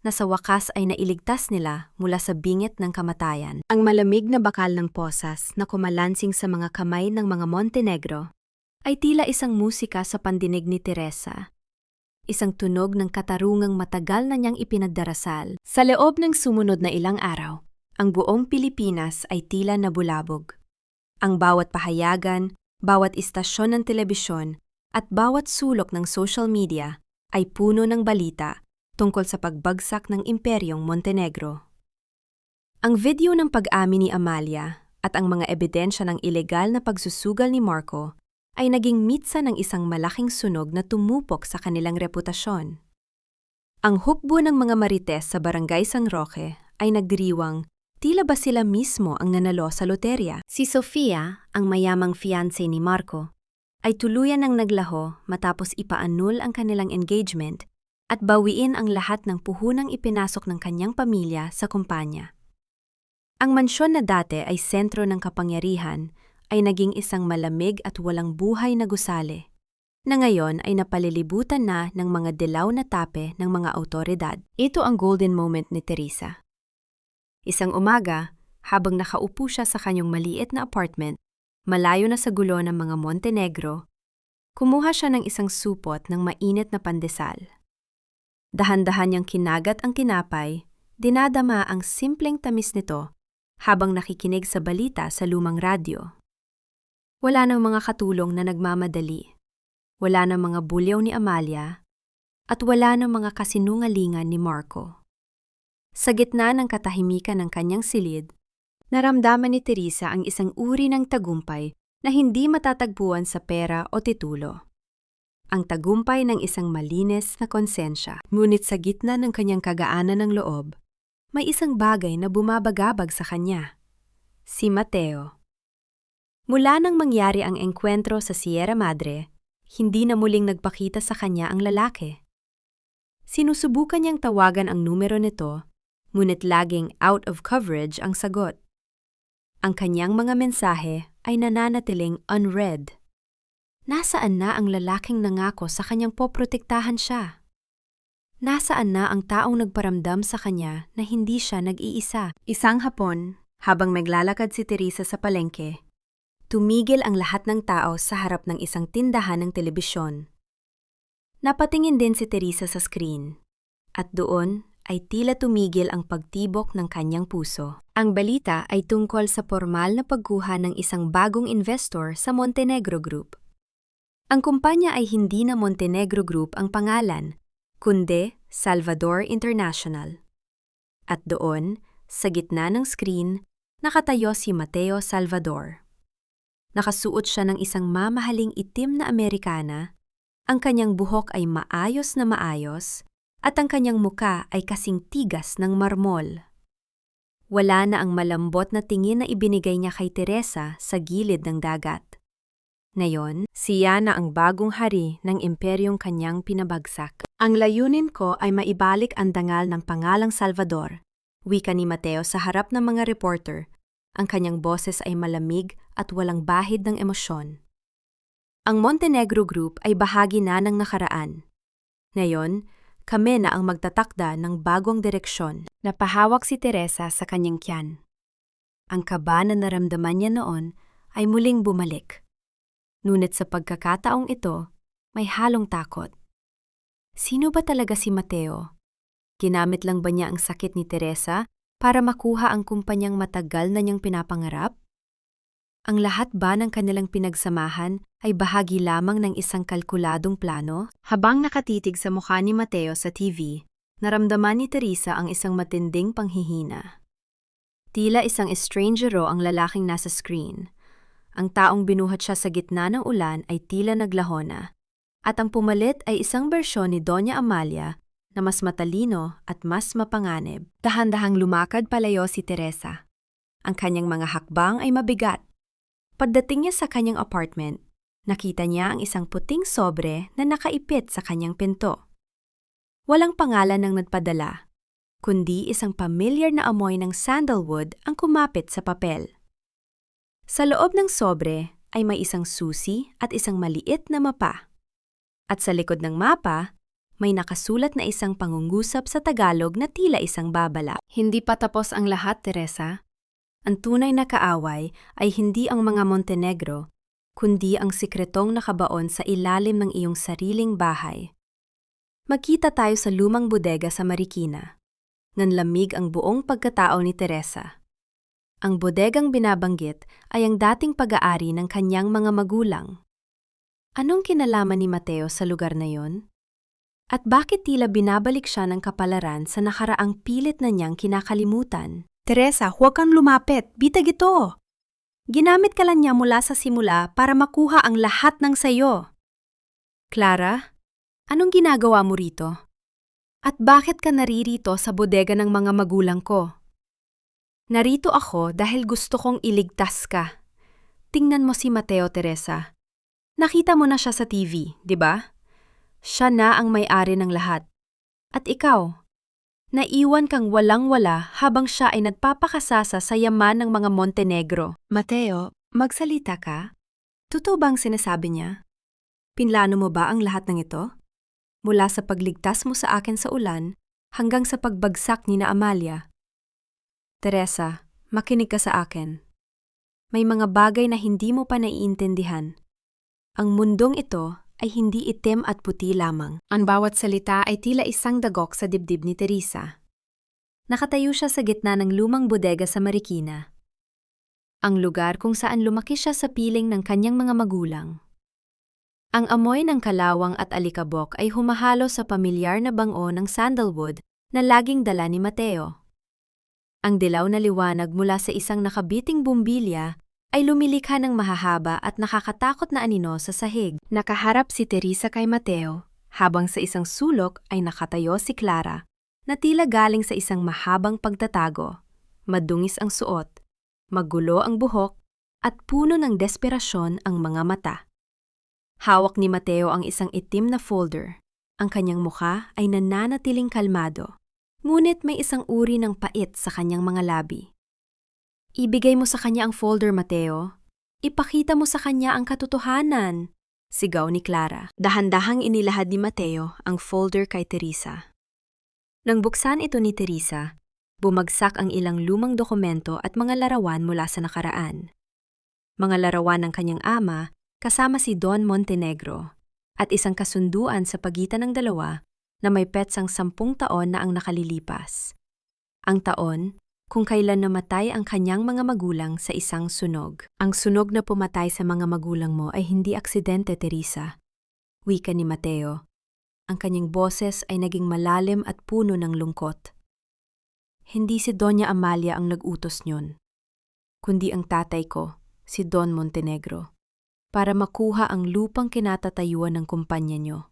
na sa wakas ay nailigtas nila mula sa bingit ng kamatayan. Ang malamig na bakal ng posas na kumalansing sa mga kamay ng mga Montenegro ay tila isang musika sa pandinig ni Teresa. Isang tunog ng katarungang matagal na niyang ipinagdarasal. Sa loob ng sumunod na ilang araw, ang buong Pilipinas ay tila nabulabog. Ang bawat pahayagan, bawat istasyon ng telebisyon, at bawat sulok ng social media ay puno ng balita tungkol sa pagbagsak ng Imperyong Montenegro. Ang video ng pag-amin ni Amalia at ang mga ebidensya ng ilegal na pagsusugal ni Marco ay naging mitsa ng isang malaking sunog na tumupok sa kanilang reputasyon. Ang hukbo ng mga marites sa Barangay San Roque ay nagdiriwang tila ba sila mismo ang nanalo sa loterya. Si Sofia, ang mayamang fiancé ni Marco, ay tuluyan ng naglaho matapos ipaanul ang kanilang engagement at bawiin ang lahat ng puhunang ipinasok ng kanyang pamilya sa kumpanya. Ang mansyon na dati ay sentro ng kapangyarihan ay naging isang malamig at walang buhay na gusali, na ngayon ay napalilibutan na ng mga dilaw na tape ng mga awtoridad. Ito ang golden moment ni Teresa. Isang umaga, habang nakaupo siya sa kanyang maliit na apartment, malayo na sa gulo ng mga Montenegro, kumuha siya ng isang supot ng mainit na pandesal. Dahan-dahan niyang kinagat ang kinapay, dinadama ang simpleng tamis nito habang nakikinig sa balita sa lumang radyo. Wala nang mga katulong na nagmamadali, wala nang mga bulyaw ni Amalia, at wala nang mga kasinungalingan ni Marco. Sa gitna ng katahimikan ng kanyang silid, naramdaman ni Teresa ang isang uri ng tagumpay na hindi matatagpuan sa pera o titulo. Ang tagumpay ng isang malinis na konsensya. Ngunit sa gitna ng kanyang kagaanan ng loob, may isang bagay na bumabagabag sa kanya. Si Mateo. Mula nang mangyari ang engkwentro sa Sierra Madre, hindi na muling nagpakita sa kanya ang lalaki. Sinusubukan niyang tawagan ang numero nito, ngunit laging out of coverage ang sagot. Ang kanyang mga mensahe ay nananatiling unread. Nasaan na ang lalaking nangako sa kanyang poprotektahan siya? Nasaan na ang taong nagparamdam sa kanya na hindi siya nag-iisa? Isang hapon, habang maglalakad si Teresa sa palengke, tumigil ang lahat ng tao sa harap ng isang tindahan ng telebisyon. Napatingin din si Teresa sa screen, at doon ay tila tumigil ang pagtibok ng kanyang puso. Ang balita ay tungkol sa formal na pagkuha ng isang bagong investor sa Montenegro Group. Ang kumpanya ay hindi na Montenegro Group ang pangalan, kundi Salvador International. At doon, sa gitna ng screen, nakatayo si Mateo Salvador. Nakasuot siya ng isang mamahaling itim na Amerikana, ang kanyang buhok ay maayos na maayos, at ang kanyang muka ay kasing tigas ng marmol. Wala na ang malambot na tingin na ibinigay niya kay Teresa sa gilid ng dagat. Ngayon, siya na ang bagong hari ng imperyong kanyang pinabagsak. Ang layunin ko ay maibalik ang dangal ng pangalang Salvador, wika ni Mateo sa harap ng mga reporter. Ang kanyang boses ay malamig at walang bahid ng emosyon. Ang Montenegro Group ay bahagi na ng nakaraan. Ngayon, kami na ang magtatakda ng bagong direksyon. Napahawak si Teresa sa kanyang tiyan. Ang kaba na naramdaman niya noon ay muling bumalik. Ngunit sa pagkakataong ito, may halong takot. Sino ba talaga si Mateo? Ginamit lang ba niya ang sakit ni Teresa para makuha ang kumpanyang matagal na niyang pinapangarap? Ang lahat ba ng kanilang pinagsamahan ay bahagi lamang ng isang kalkuladong plano? Habang nakatitig sa mukha ni Mateo sa TV, naramdaman ni Teresa ang isang matinding panghihina. Tila isang estrangero ang lalaking nasa screen. Ang taong binuhat siya sa gitna ng ulan ay tila naglaho na, At ang pumalit ay isang bersyon ni Doña Amalia na mas matalino at mas mapanganib. Dahan-dahang lumakad palayo si Teresa. Ang kanyang mga hakbang ay mabigat. Pagdating niya sa kanyang apartment, nakita niya ang isang puting sobre na nakaipit sa kanyang pinto. Walang pangalan ng nagpadala, kundi isang pamilyar na amoy ng sandalwood ang kumapit sa papel. Sa loob ng sobre ay may isang susi at isang maliit na mapa. At sa likod ng mapa, may nakasulat na isang pangungusap sa Tagalog na tila isang babala. Hindi pa tapos ang lahat, Teresa. Ang tunay na kaaway ay hindi ang mga Montenegro, kundi ang sikretong nakabaon sa ilalim ng iyong sariling bahay. Magkita tayo sa lumang bodega sa Marikina. Nanlamig ang buong pagkatao ni Teresa. Ang bodegang binabanggit ay ang dating pag-aari ng kanyang mga magulang. Anong kinalaman ni Mateo sa lugar na yon? At bakit tila binabalik siya ng kapalaran sa nakaraang pilit na niyang kinakalimutan? Teresa, huwag kang lumapit. Bitag ito. Ginamit ka lang niya mula sa simula para makuha ang lahat ng sayo. Clara, anong ginagawa mo rito? At bakit ka naririto sa bodega ng mga magulang ko? Narito ako dahil gusto kong iligtas ka. Tingnan mo si Mateo, Teresa. Nakita mo na siya sa TV, di ba? Siya na ang may-ari ng lahat. At ikaw, naiwan kang walang-wala habang siya ay nagpapakasasa sa yaman ng mga Montenegro. Mateo, magsalita ka? Totoo bang sinasabi niya? Pinlano mo ba ang lahat ng ito? Mula sa pagligtas mo sa akin sa ulan hanggang sa pagbagsak ni na Amalia. Teresa, makinig ka sa akin. May mga bagay na hindi mo pa naiintindihan. Ang mundong ito ay hindi itim at puti lamang. Ang bawat salita ay tila isang dagok sa dibdib ni Teresa. Nakatayo siya sa gitna ng lumang bodega sa Marikina. Ang lugar kung saan lumaki siya sa piling ng kanyang mga magulang. Ang amoy ng kalawang at alikabok ay humahalo sa pamilyar na bango ng sandalwood na laging dala ni Mateo. Ang dilaw na liwanag mula sa isang nakabiting bumbilya ay lumilikha ng mahahaba at nakakatakot na anino sa sahig. Nakaharap si Teresa kay Mateo, habang sa isang sulok ay nakatayo si Clara, na tila galing sa isang mahabang pagtatago. Madungis ang suot, magulo ang buhok, at puno ng desperasyon ang mga mata. Hawak ni Mateo ang isang itim na folder. Ang kanyang mukha ay nananatiling kalmado, ngunit may isang uri ng pait sa kanyang mga labi. Ibigay mo sa kanya ang folder, Mateo. Ipakita mo sa kanya ang katotohanan, sigaw ni Clara. Dahan-dahang inilahad ni Mateo ang folder kay Teresa. Nang buksan ito ni Teresa, bumagsak ang ilang lumang dokumento at mga larawan mula sa nakaraan. Mga larawan ng kanyang ama kasama si Don Montenegro at isang kasunduan sa pagitan ng dalawa na may petsang 10 taon na ang nakalilipas. Ang taon kung kailan namatay ang kanyang mga magulang sa isang sunog. Ang sunog na pumatay sa mga magulang mo ay hindi aksidente, Teresa. Wika ni Mateo. Ang kanyang boses ay naging malalim at puno ng lungkot. Hindi si Doña Amalia ang nag-utos niyon, kundi ang tatay ko, si Don Montenegro, para makuha ang lupang kinatatayuan ng kumpanya niyo.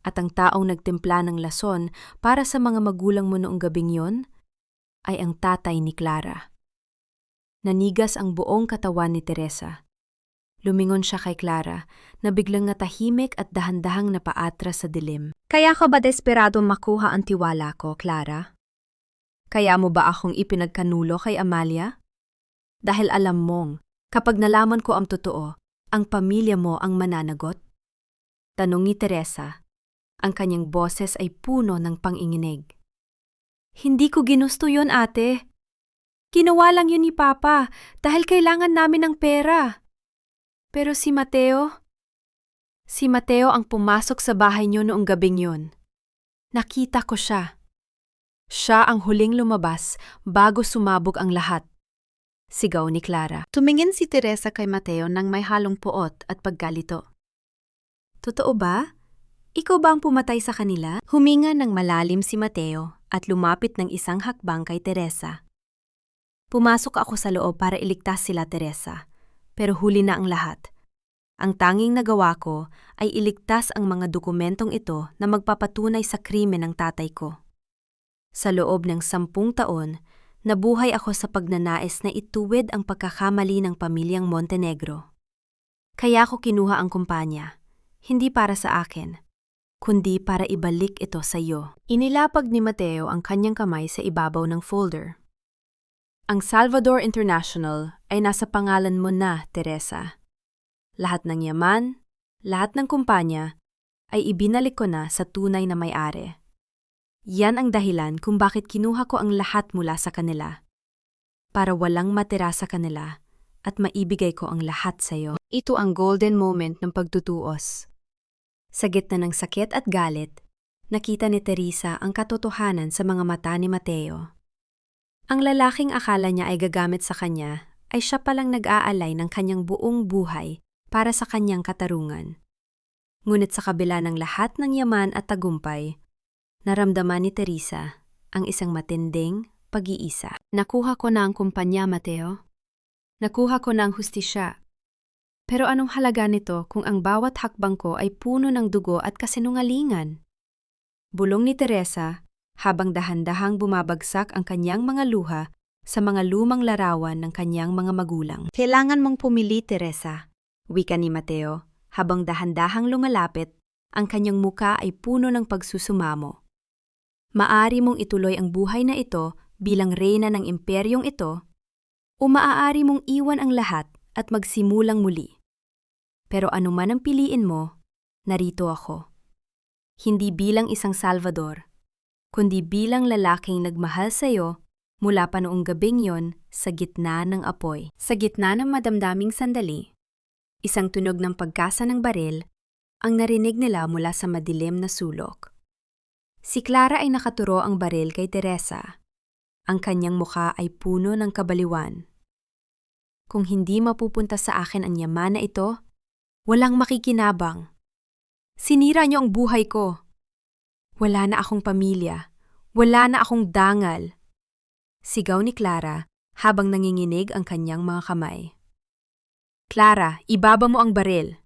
At ang taong nagtimpla ng lason para sa mga magulang mo noong gabing yon ay ang tatay ni Clara. Nanigas ang buong katawan ni Teresa. Lumingon siya kay Clara na biglang natahimik at dahan-dahang napaatras sa dilim. Kaya ka ba desperado makuha ang tiwala ko, Clara? Kaya mo ba akong ipinagkanulo kay Amalia? Dahil alam mong, kapag nalaman ko ang totoo, ang pamilya mo ang mananagot? Tanong ni Teresa. Ang kanyang boses ay puno ng panginginig. Hindi ko ginusto yon, ate. Ginawa lang yun ni Papa dahil kailangan namin ng pera. Pero si Mateo ang pumasok sa bahay niyo noong gabing yun. Nakita ko siya. Siya ang huling lumabas bago sumabog ang lahat. Sigaw ni Clara. Tumingin si Teresa kay Mateo nang may halong puot at paggalito. Totoo ba? Ikaw ba ang pumatay sa kanila? Huminga ng malalim si Mateo at lumapit ng isang hakbang kay Teresa. Pumasok ako sa loob para iligtas sila, Teresa, pero huli na ang lahat. Ang tanging nagawa ko ay iligtas ang mga dokumentong ito na magpapatunay sa krimen ng tatay ko. Sa loob ng 10 taon, nabuhay ako sa pagnanais na ituwid ang pagkakamali ng pamilyang Montenegro. Kaya ko kinuha ang kumpanya, hindi para sa akin, kundi para ibalik ito sa iyo. Inilapag ni Mateo ang kanyang kamay sa ibabaw ng folder. Ang Salvador International ay nasa pangalan mo na, Teresa. Lahat ng yaman, lahat ng kumpanya, ay ibinalik ko na sa tunay na may-ari. Yan ang dahilan kung bakit kinuha ko ang lahat mula sa kanila. Para walang matira sa kanila at maibigay ko ang lahat sa iyo. Ito ang golden moment ng pagtutuos. Sa gitna ng sakit at galit, nakita ni Teresa ang katotohanan sa mga mata ni Mateo. Ang lalaking akala niya ay gagamit sa kanya ay siya palang nag-aalay ng kanyang buong buhay para sa kanyang katarungan. Ngunit sa kabila ng lahat ng yaman at tagumpay, naramdaman ni Teresa ang isang matinding pag-iisa. Nakuha ko na ang kumpanya, Mateo. Nakuha ko na ang hustisya. Pero anong halaga nito kung ang bawat hakbang ko ay puno ng dugo at kasinungalingan? Bulong ni Teresa habang dahan-dahang bumabagsak ang kanyang mga luha sa mga lumang larawan ng kanyang mga magulang. Kailangan mong pumili, Teresa, wika ni Mateo habang dahan-dahang lumalapit, ang kanyang muka ay puno ng pagsusumamo. Maari mong ituloy ang buhay na ito bilang reyna ng imperyong ito, o maaari mong iwan ang lahat at magsimulang muli. Pero anuman ang piliin mo, narito ako. Hindi bilang isang Salvador, kundi bilang lalaking nagmahal sa iyo mula pa noong gabing yon sa gitna ng apoy. Sa gitna ng madamdaming sandali, isang tunog ng pagkasa ng baril ang narinig nila mula sa madilim na sulok. Si Clara ay nakaturo ang baril kay Teresa. Ang kanyang mukha ay puno ng kabaliwan. Kung hindi mapupunta sa akin ang yaman na ito, walang makikinabang. Sinira niyo ang buhay ko. Wala na akong pamilya. Wala na akong dangal. Sigaw ni Clara habang nanginginig ang kanyang mga kamay. Clara, ibaba mo ang baril.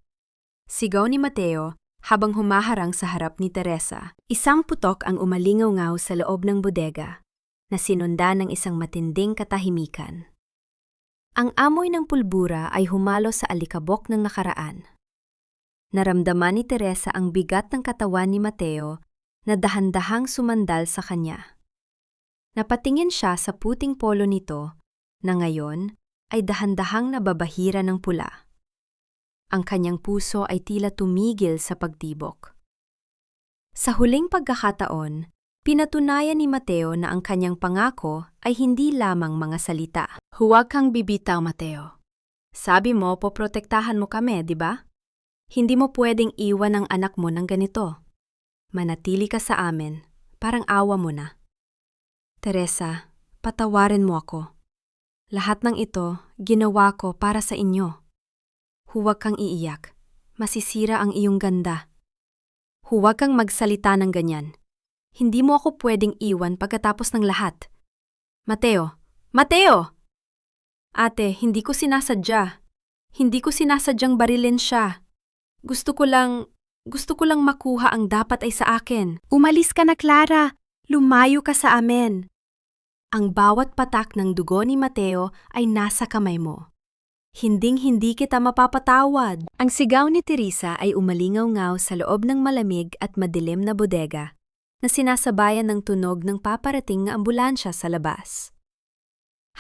Sigaw ni Mateo habang humaharang sa harap ni Teresa. Isang putok ang umalingaw-ngaw sa loob ng bodega na sinundan ng isang matinding katahimikan. Ang amoy ng pulbura ay humalo sa alikabok ng nakaraan. Naramdaman ni Teresa ang bigat ng katawan ni Mateo na dahan-dahang sumandal sa kanya. Napatingin siya sa puting polo nito na ngayon ay dahan-dahang nababahira ng pula. Ang kanyang puso ay tila tumigil sa pagtibok. Sa huling pagkakataon, pinatunayan ni Mateo na ang kanyang pangako ay hindi lamang mga salita. Huwag kang bibitaw, Mateo. Sabi mo, poprotektahan mo kami, di ba? Hindi mo pwedeng iwan ang anak mo ng ganito. Manatili ka sa amin, parang awa mo na. Teresa, patawarin mo ako. Lahat ng ito, ginawa ko para sa inyo. Huwag kang iiyak. Masisira ang iyong ganda. Huwag kang magsalita ng ganyan. Hindi mo ako pwedeng iwan pagkatapos ng lahat. Mateo! Mateo! Ate, hindi ko sinasadya. Hindi ko sinasadyang barilin siya. Gusto ko lang makuha ang dapat ay sa akin. Umalis ka na, Clara. Lumayo ka sa amin. Ang bawat patak ng dugo ni Mateo ay nasa kamay mo. Hinding-hindi kita mapapatawad. Ang sigaw ni Teresa ay umalingaw-ngaw sa loob ng malamig at madilim na bodega na sinasabayan ng tunog ng paparating na ambulansya sa labas.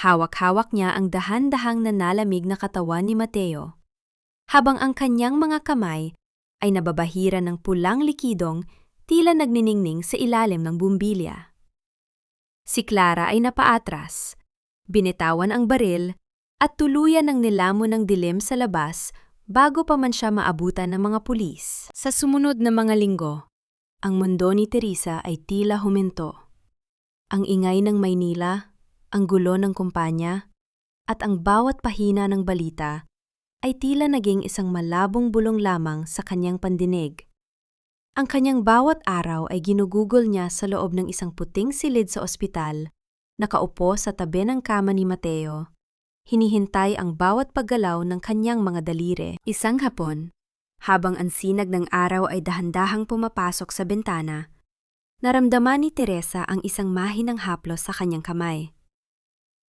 Hawak-hawak niya ang dahan-dahang nanalamig na katawan ni Mateo, habang ang kanyang mga kamay ay nababahira ng pulang likidong tila nagniningning sa ilalim ng bumbilya. Si Clara ay napaatras, binitawan ang baril at tuluyan ng nilamon ng dilim sa labas bago pa man siya maabutan ng mga pulis. Sa sumunod na mga linggo, ang mundo ni Teresa ay tila huminto. Ang ingay ng Maynila, ang gulo ng kumpanya, at ang bawat pahina ng balita ay tila naging isang malabong bulong lamang sa kanyang pandinig. Ang kanyang bawat araw ay ginugugol niya sa loob ng isang puting silid sa ospital, nakaupo sa tabi ng kama ni Mateo, hinihintay ang bawat paggalaw ng kanyang mga daliri. Isang hapon, habang ang sinag ng araw ay dahan-dahang pumapasok sa bintana, naramdaman ni Teresa ang isang mahinang haplos sa kanyang kamay.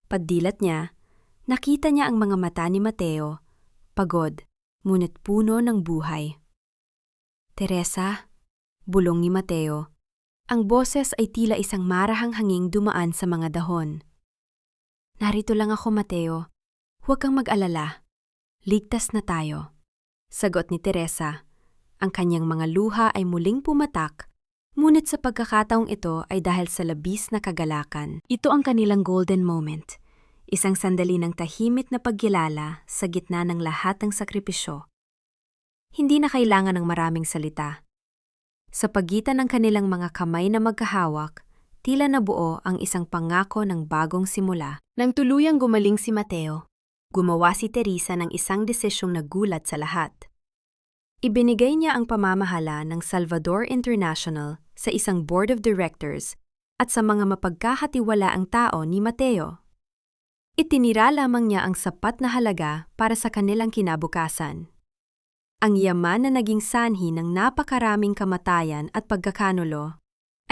Pagdilat niya, nakita niya ang mga mata ni Mateo, pagod, ngunit puno ng buhay. Teresa, bulong ni Mateo. Ang boses ay tila isang marahang hanging dumaan sa mga dahon. Narito lang ako, Mateo. Huwag kang mag-alala. Ligtas na tayo. Sagot ni Teresa. Ang kanyang mga luha ay muling pumatak, ngunit sa pagkakataong ito ay dahil sa labis na kagalakan. Ito ang kanilang golden moment. Isang sandali ng tahimik na pagkilala sa gitna ng lahat ng sakripisyo. Hindi na kailangan ng maraming salita. Sa pagitan ng kanilang mga kamay na magkahawak, tila nabuo ang isang pangako ng bagong simula. Nang tuluyang gumaling si Mateo, gumawa si Teresa ng isang desisyong nagulat sa lahat. Ibinigay niya ang pamamahala ng Salvador International sa isang board of directors at sa mga mapagkakatiwalaang tao ni Mateo. Itinira lamang niya ang sapat na halaga para sa kanilang kinabukasan. Ang yaman na naging sanhi ng napakaraming kamatayan at pagkakanulo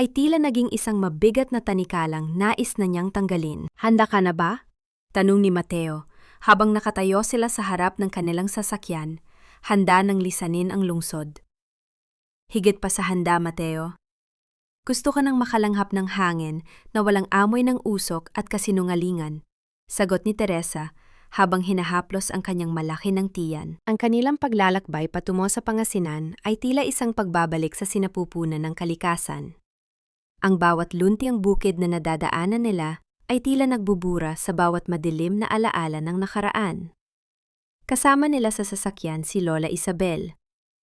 ay tila naging isang mabigat na tanikalang nais na niyang tanggalin. Handa ka na ba? Tanong ni Mateo habang nakatayo sila sa harap ng kanilang sasakyan, handa nang lisanin ang lungsod. Higit pa sa handa, Mateo. Gusto ka nang makalanghap ng hangin na walang amoy ng usok at kasinungalingan, sagot ni Teresa habang hinahaplos ang kanyang malaki ng tiyan. Ang kanilang paglalakbay patungo sa Pangasinan ay tila isang pagbabalik sa sinapupunan ng kalikasan. Ang bawat luntiang bukid na nadadaanan nila ay tila nagbubura sa bawat madilim na alaala ng nakaraan. Kasama nila sa sasakyan si Lola Isabel,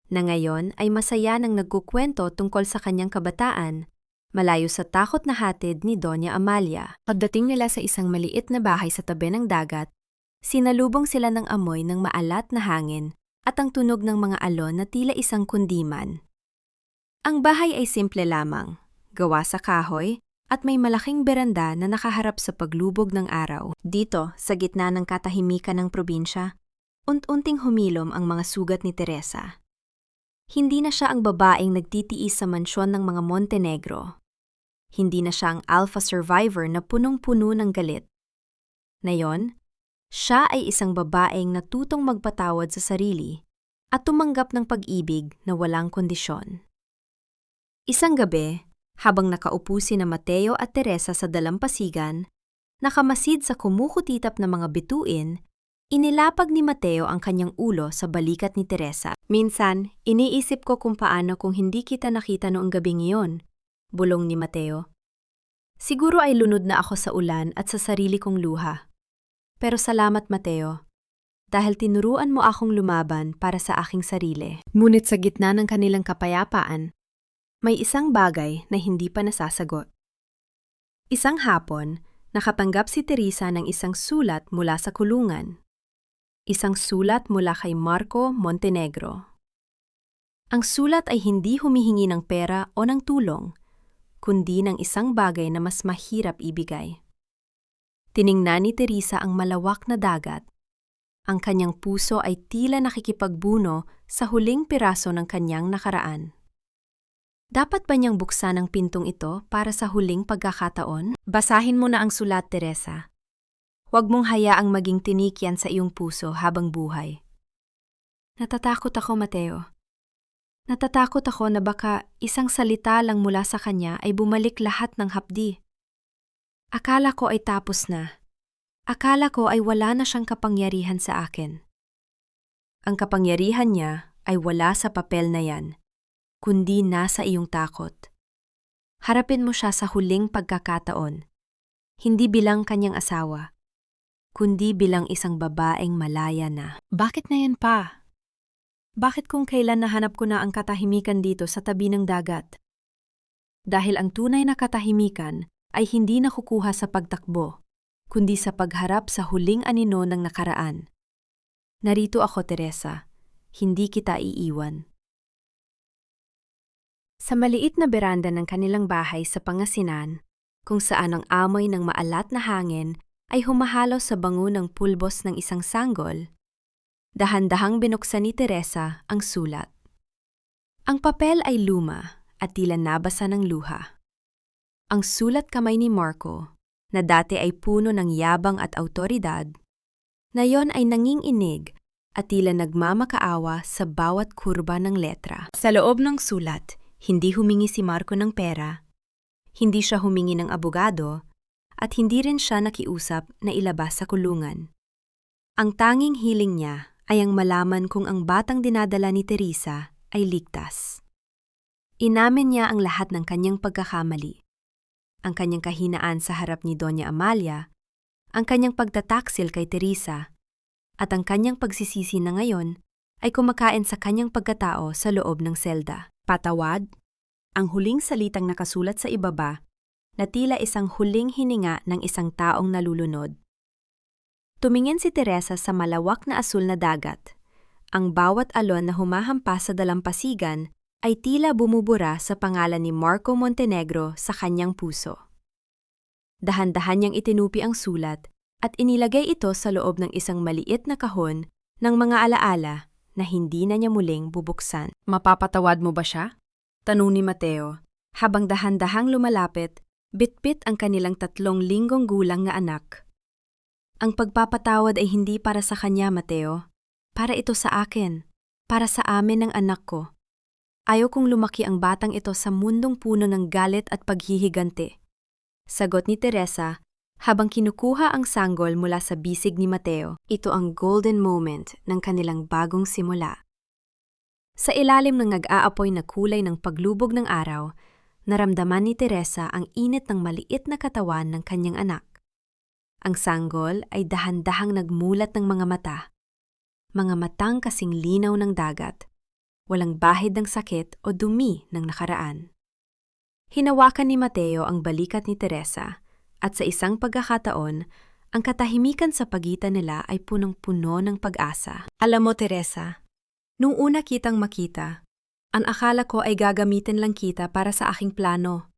na ngayon ay masaya nang nagkukwento tungkol sa kanyang kabataan, malayo sa takot na hatid ni Doña Amalia. Pagdating nila sa isang maliit na bahay sa tabi ng dagat, sinalubong sila ng amoy ng maalat na hangin at ang tunog ng mga alon na tila isang kundiman. Ang bahay ay simple lamang, gawa sa kahoy at may malaking beranda na nakaharap sa paglubog ng araw. Dito, sa gitna ng katahimikan ng probinsya, unt-unting humilom ang mga sugat ni Teresa. Hindi na siya ang babaeng nagtitiis sa mansyon ng mga Montenegro. Hindi na siya ang alpha survivor na punong-puno ng galit. Ngayon, siya ay isang babaeng natutong magpatawad sa sarili at tumanggap ng pag-ibig na walang kondisyon. Isang gabi, habang nakaupo sina Mateo at Teresa sa dalampasigan, nakamasid sa kumukutitap na mga bituin, inilapag ni Mateo ang kanyang ulo sa balikat ni Teresa. Minsan, iniisip ko kung paano kung hindi kita nakita noong gabing iyon, bulong ni Mateo. Siguro ay lunod na ako sa ulan at sa sarili kong luha. Pero salamat, Mateo, dahil tinuruan mo akong lumaban para sa aking sarili. Ngunit sa gitna ng kanilang kapayapaan, may isang bagay na hindi pa nasasagot. Isang hapon, nakatanggap si Teresa ng isang sulat mula sa kulungan. Isang sulat mula kay Marco Montenegro. Ang sulat ay hindi humihingi ng pera o ng tulong, kundi ng isang bagay na mas mahirap ibigay. Tiningnan ni Teresa ang malawak na dagat. Ang kanyang puso ay tila nakikipagbuno sa huling piraso ng kanyang nakaraan. Dapat ba niyang buksan ang pintong ito para sa huling pagkakataon? Basahin mo na ang sulat, Teresa. Huwag mong hayaang maging tinik yan sa iyong puso habang buhay. Natatakot ako, Mateo. Natatakot ako na baka isang salita lang mula sa kanya ay bumalik lahat ng hapdi. Akala ko ay tapos na. Akala ko ay wala na siyang kapangyarihan sa akin. Ang kapangyarihan niya ay wala sa papel na yan, kundi nasa iyong takot. Harapin mo siya sa huling pagkakataon, hindi bilang kanyang asawa, kundi bilang isang babaeng malaya na. Bakit na yan pa? Bakit kung kailan nahanap ko na ang katahimikan dito sa tabi ng dagat? Dahil ang tunay na katahimikan ay hindi nakukuha sa pagtakbo, kundi sa pagharap sa huling anino ng nakaraan. Narito ako, Teresa. Hindi kita iiwan. Sa maliit na beranda ng kanilang bahay sa Pangasinan, kung saan ang amoy ng maalat na hangin ay humahalo sa bango ng pulbos ng isang sanggol. Dahan-dahang binuksan ni Teresa ang sulat. Ang papel ay luma at tila nabasa ng luha. Ang sulat kamay ni Marco, na dati ay puno ng yabang at awtoridad, ngayon ay nanginginig at tila nagmamakaawa sa bawat kurba ng letra. Sa loob ng sulat, hindi humingi si Marco ng pera, hindi siya humingi ng abogado, at hindi rin siya nakiusap na ilabas sa kulungan. Ang tanging hiling niya ay ang malaman kung ang batang dinadala ni Teresa ay ligtas. Inamin niya ang lahat ng kanyang pagkakamali, ang kanyang kahinaan sa harap ni Doña Amalia, ang kanyang pagtataksil kay Teresa, at ang kanyang pagsisisi na ngayon ay kumakain sa kanyang pagkatao sa loob ng selda. Patawad, ang huling salitang nakasulat sa ibaba na tila isang huling hininga ng isang taong nalulunod. Tumingin si Teresa sa malawak na asul na dagat. Ang bawat alon na humahampas sa dalampasigan ay tila bumubura sa pangalan ni Marco Montenegro sa kanyang puso. Dahan-dahan niyang itinupi ang sulat at inilagay ito sa loob ng isang maliit na kahon ng mga alaala na hindi na niya muling bubuksan. Mapapatawad mo ba siya? Tanong ni Mateo, habang dahan-dahang lumalapit, bitbit ang kanilang 3 linggong gulang na anak. Ang pagpapatawad ay hindi para sa kanya, Mateo. Para ito sa akin, para sa amin ng anak ko. Ayaw kong lumaki ang batang ito sa mundong puno ng galit at paghihigante. Sagot ni Teresa, habang kinukuha ang sanggol mula sa bisig ni Mateo. Ito ang golden moment ng kanilang bagong simula. Sa ilalim ng nag-aapoy na kulay ng paglubog ng araw, naramdaman ni Teresa ang init ng maliit na katawan ng kanyang anak. Ang sanggol ay dahan-dahang nagmulat ng mga mata. Mga matang kasing linaw ng dagat. Walang bahid ng sakit o dumi ng nakaraan. Hinawakan ni Mateo ang balikat ni Teresa at sa isang pagkakataon, ang katahimikan sa pagitan nila ay punong-puno ng pag-asa. Alam mo, Teresa, nung una kitang makita, ang akala ko ay gagamitin lang kita para sa aking plano.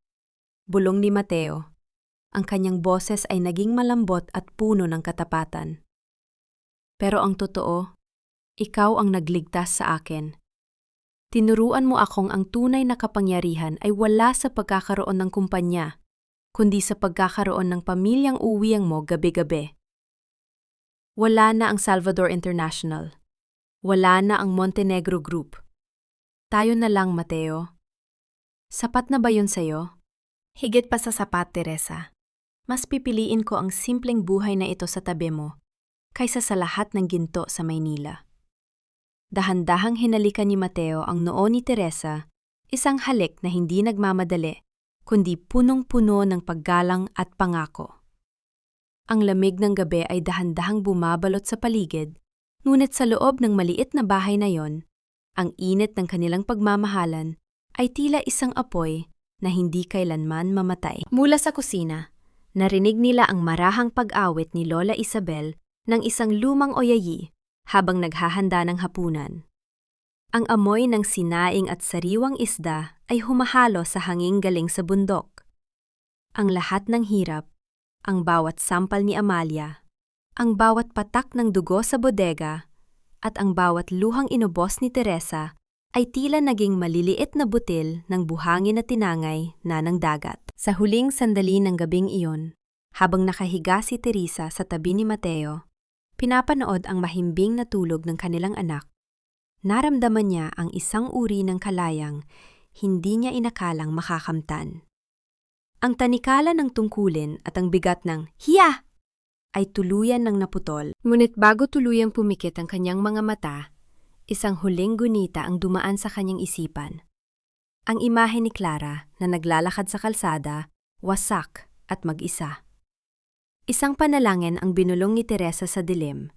Bulong ni Mateo. Ang kanyang boses ay naging malambot at puno ng katapatan. Pero ang totoo, ikaw ang nagligtas sa akin. Tinuruan mo akong ang tunay na kapangyarihan ay wala sa pagkakaroon ng kumpanya, kundi sa pagkakaroon ng pamilyang uwiang mo gabi-gabi. Wala na ang Salvador International. Wala na ang Montenegro Group. Tayo na lang, Mateo. Sapat na ba yun sa'yo? Higit pa sa sapat, Teresa. Mas pipiliin ko ang simpleng buhay na ito sa tabi mo, kaysa sa lahat ng ginto sa Maynila. Dahan-dahang hinalikan ni Mateo ang noo ni Teresa, isang halik na hindi nagmamadali, kundi punong-puno ng paggalang at pangako. Ang lamig ng gabi ay dahan-dahang bumabalot sa paligid, ngunit sa loob ng maliit na bahay na yon, ang init ng kanilang pagmamahalan ay tila isang apoy na hindi kailanman mamatay. Mula sa kusina, narinig nila ang marahang pag-awit ni Lola Isabel ng isang lumang oyayi habang naghahanda ng hapunan. Ang amoy ng sinaing at sariwang isda ay humahalo sa hanging galing sa bundok. Ang lahat ng hirap, ang bawat sampal ni Amalia, ang bawat patak ng dugo sa bodega, at ang bawat luhang inubos ni Teresa ay tila naging maliliit na butil ng buhangin na tinangay na ng dagat. Sa huling sandali ng gabing iyon, habang nakahiga si Teresa sa tabi ni Mateo, pinapanood ang mahimbing na tulog ng kanilang anak. Naramdaman niya ang isang uri ng kalayang hindi niya inakalang makakamtan. Ang tanikala ng tungkulin at ang bigat ng "Hiya!" ay tuluyan ng naputol. Ngunit bago tuluyang pumikit ang kanyang mga mata, isang huling gunita ang dumaan sa kanyang isipan. Ang imahe ni Clara na naglalakad sa kalsada, wasak at mag-isa. Isang panalangin ang binulong ni Teresa sa dilim.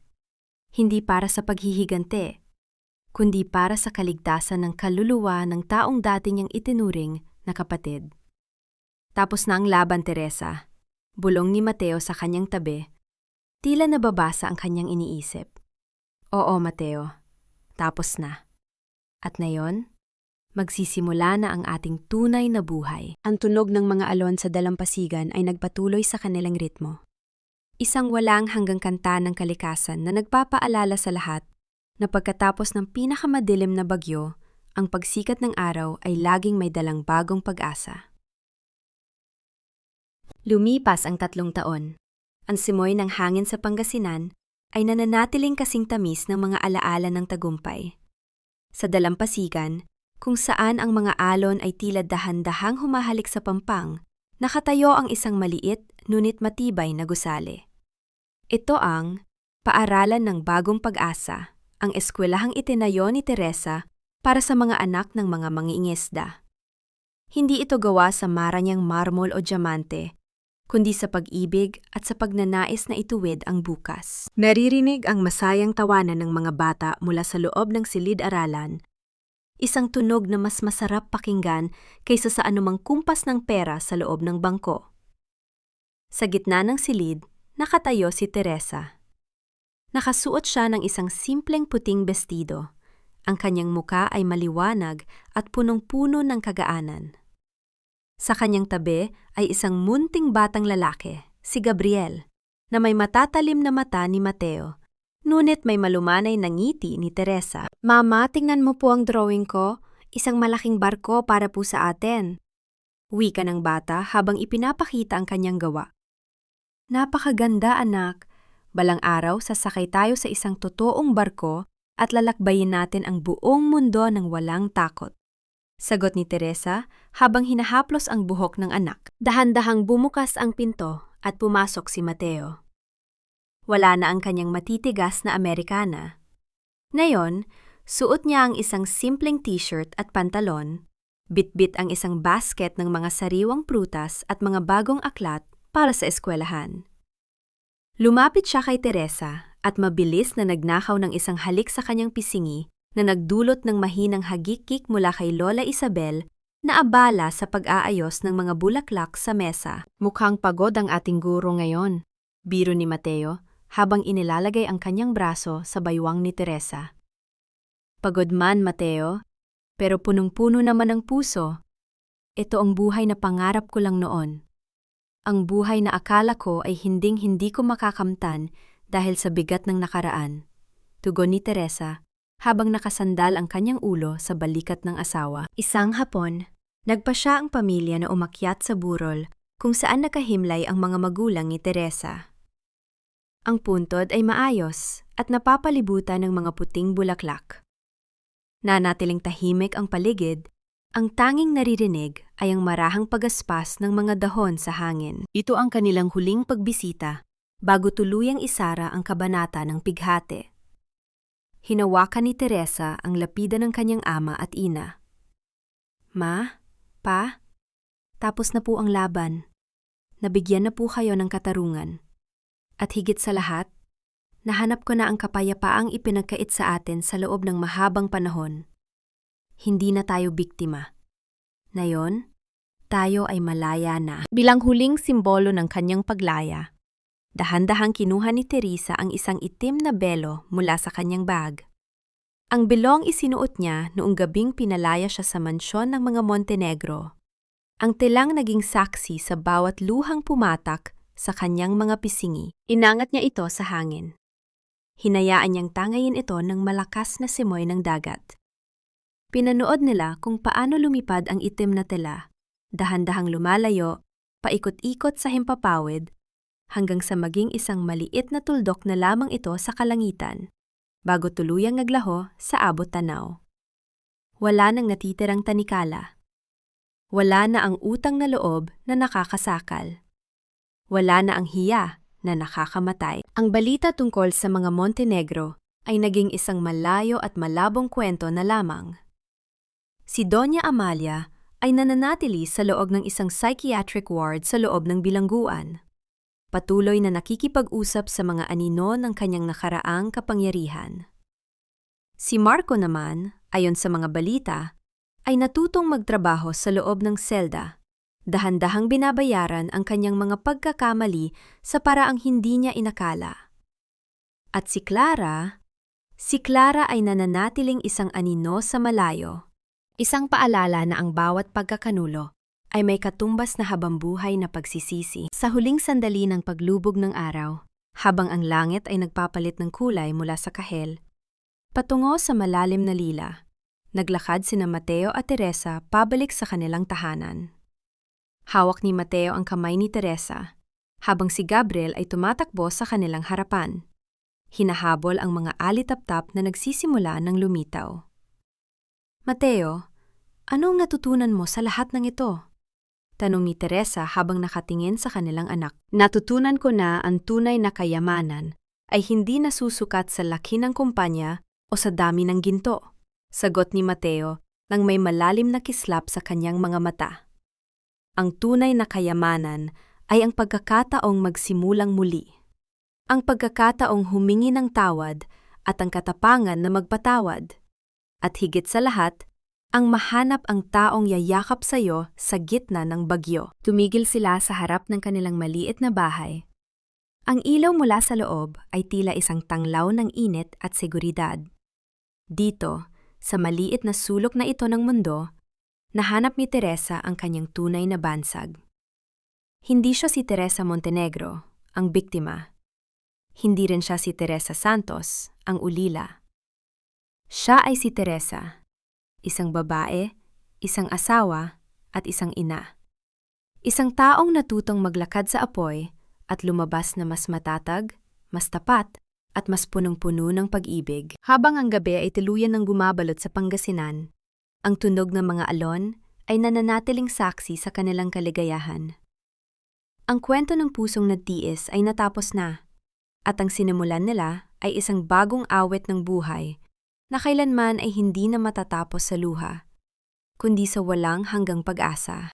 Hindi para sa paghihigante, kundi para sa kaligtasan ng kaluluwa ng taong dati niyang itinuring na kapatid. Tapos na ang laban, Teresa. Bulong ni Mateo sa kanyang tabi. Tila nababasa ang kanyang iniisip. Oo, Mateo. Tapos na. At ngayon, magsisimula na ang ating tunay na buhay. Ang tunog ng mga alon sa dalampasigan ay nagpatuloy sa kanilang ritmo. Isang walang hanggang kanta ng kalikasan na nagpapaalala sa lahat na pagkatapos ng pinakamadilim na bagyo, ang pagsikat ng araw ay laging may dalang bagong pag-asa. Lumipas ang 3 taon. Ang simoy ng hangin sa Pangasinan ay nananatiling kasing tamis ng mga alaala ng tagumpay. Sa dalampasigan, kung saan ang mga alon ay tila dahan-dahang humahalik sa pampang, nakatayo ang isang maliit ngunit matibay na gusali. Ito ang Paaralan ng Bagong Pag-asa, ang eskwelahang itinayo ni Teresa para sa mga anak ng mga mangingisda. Hindi ito gawa sa maranyang marmol o diamante, kundi sa pag-ibig at sa pagnanais na ituwid ang bukas. Naririnig ang masayang tawanan ng mga bata mula sa loob ng silid-aralan, isang tunog na mas masarap pakinggan kaysa sa anumang kumpas ng pera sa loob ng bangko. Sa gitna ng silid, nakatayo si Teresa. Nakasuot siya ng isang simpleng puting bestido. Ang kanyang muka ay maliwanag at punong-puno ng kagaanan. Sa kanyang tabi ay isang munting batang lalaki, si Gabriel, na may matatalim na mata ni Mateo, ngunit may malumanay na ngiti ni Teresa. "Mama, tingnan mo po ang drawing ko. Isang malaking barko para po sa atin." Wika ng bata habang ipinapakita ang kanyang gawa. "Napakaganda, anak. Balang araw sasakay tayo sa isang totoong barko at lalakbayin natin ang buong mundo ng walang takot." Sagot ni Teresa habang hinahaplos ang buhok ng anak. Dahan-dahang bumukas ang pinto at pumasok si Mateo. Wala na ang kanyang matitigas na Amerikana. Ngayon, suot niya ang isang simpleng t-shirt at pantalon, bitbit ang isang basket ng mga sariwang prutas at mga bagong aklat para sa eskwelahan. Lumapit siya kay Teresa at mabilis na nagnakaw ng isang halik sa kanyang pisingi na nagdulot ng mahinang hagikik mula kay Lola Isabel na abala sa pag-aayos ng mga bulaklak sa mesa. "Mukhang pagod ang ating guro ngayon," biro ni Mateo habang inilalagay ang kanyang braso sa baywang ni Teresa. "Pagod man, Mateo, pero punong-puno naman ang puso. Ito ang buhay na pangarap ko lang noon. Ang buhay na akala ko ay hinding-hindi ko makakamtan dahil sa bigat ng nakaraan," tugon ni Teresa habang nakasandal ang kanyang ulo sa balikat ng asawa. Isang hapon, nagpasya ang pamilya na umakyat sa burol kung saan nakahimlay ang mga magulang ni Teresa. Ang puntod ay maayos at napapalibutan ng mga puting bulaklak. Nanatiling tahimik ang paligid, ang tanging naririnig ay ang marahang pagaspas ng mga dahon sa hangin. Ito ang kanilang huling pagbisita bago tuluyang isara ang kabanata ng pighati. Hinawakan ni Teresa ang lapida ng kanyang ama at ina. "Ma, Pa, tapos na po ang laban. Nabigyan na po kayo ng katarungan. At higit sa lahat, nahanap ko na ang kapayapaang ipinagkait sa atin sa loob ng mahabang panahon. Hindi na tayo biktima. Ngayon, tayo ay malaya na." Bilang huling simbolo ng kanyang paglaya, dahan-dahang kinuha ni Teresa ang isang itim na belo mula sa kanyang bag. Ang belong isinuot niya noong gabing pinalaya siya sa mansyon ng mga Montenegro. Ang tilang naging saksi sa bawat luhang pumatak sa kanyang mga pisingi. Inangat niya ito sa hangin. Hinayaan niyang tangayin ito ng malakas na simoy ng dagat. Pinanood nila kung paano lumipad ang itim na tela, dahan-dahang lumalayo, paikot-ikot sa himpapawid, hanggang sa maging isang maliit na tuldok na lamang ito sa kalangitan, bago tuluyang naglaho sa abot tanaw. Wala nang natitirang tanikala. Wala na ang utang na loob na nakakasakal. Wala na ang hiya na nakakamatay. Ang balita tungkol sa mga Montenegro ay naging isang malayo at malabong kwento na lamang. Si Doña Amalia ay nananatili sa loob ng isang psychiatric ward sa loob ng bilangguan. Patuloy na nakikipag-usap sa mga anino ng kanyang nakaraang kapangyarihan. Si Marco naman, ayon sa mga balita, ay natutong magtrabaho sa loob ng selda. Dahan-dahang binabayaran ang kanyang mga pagkakamali sa paraang hindi niya inakala. At si Clara ay nananatiling isang anino sa malayo. Isang paalala na ang bawat pagkakanulo ay may katumbas na habambuhay na pagsisisi. Sa huling sandali ng paglubog ng araw, habang ang langit ay nagpapalit ng kulay mula sa kahel, patungo sa malalim na lila, naglakad sina Mateo at Teresa pabalik sa kanilang tahanan. Hawak ni Mateo ang kamay ni Teresa, habang si Gabriel ay tumatakbo sa kanilang harapan. Hinahabol ang mga alitap-tap na nagsisimula ng lumitaw. Mateo, anong natutunan mo sa lahat ng ito? Tanong ni Teresa habang nakatingin sa kanilang anak. Natutunan ko na ang tunay na kayamanan ay hindi nasusukat sa laki ng kumpanya o sa dami ng ginto. Sagot ni Mateo nang may malalim na kislap sa kanyang mga mata. Ang tunay na kayamanan ay ang pagkakataong magsimulang muli. Ang pagkakataong humingi ng tawad at ang katapangan na magpatawad. At higit sa lahat, ang mahanap ang taong yayakap sa iyo sa gitna ng bagyo. Tumigil sila sa harap ng kanilang maliit na bahay. Ang ilaw mula sa loob ay tila isang tanglaw ng init at seguridad. Dito, sa maliit na sulok na ito ng mundo, nahanap ni Teresa ang kanyang tunay na bansag. Hindi siya si Teresa Montenegro, ang biktima. Hindi rin siya si Teresa Santos, ang ulila. Siya ay si Teresa, isang babae, isang asawa, at isang ina. Isang taong natutong maglakad sa apoy at lumabas na mas matatag, mas tapat, at mas punong-puno ng pag-ibig. Habang ang gabi ay tuluyan ng gumabalot sa Pangasinan, ang tunog ng mga alon ay nananatiling saksi sa kanilang kaligayahan. Ang kwento ng pusong nagtiis ay natapos na, at ang sinimulan nila ay isang bagong awit ng buhay na kailanman ay hindi na matatapos sa luha, kundi sa walang hanggang pag-asa.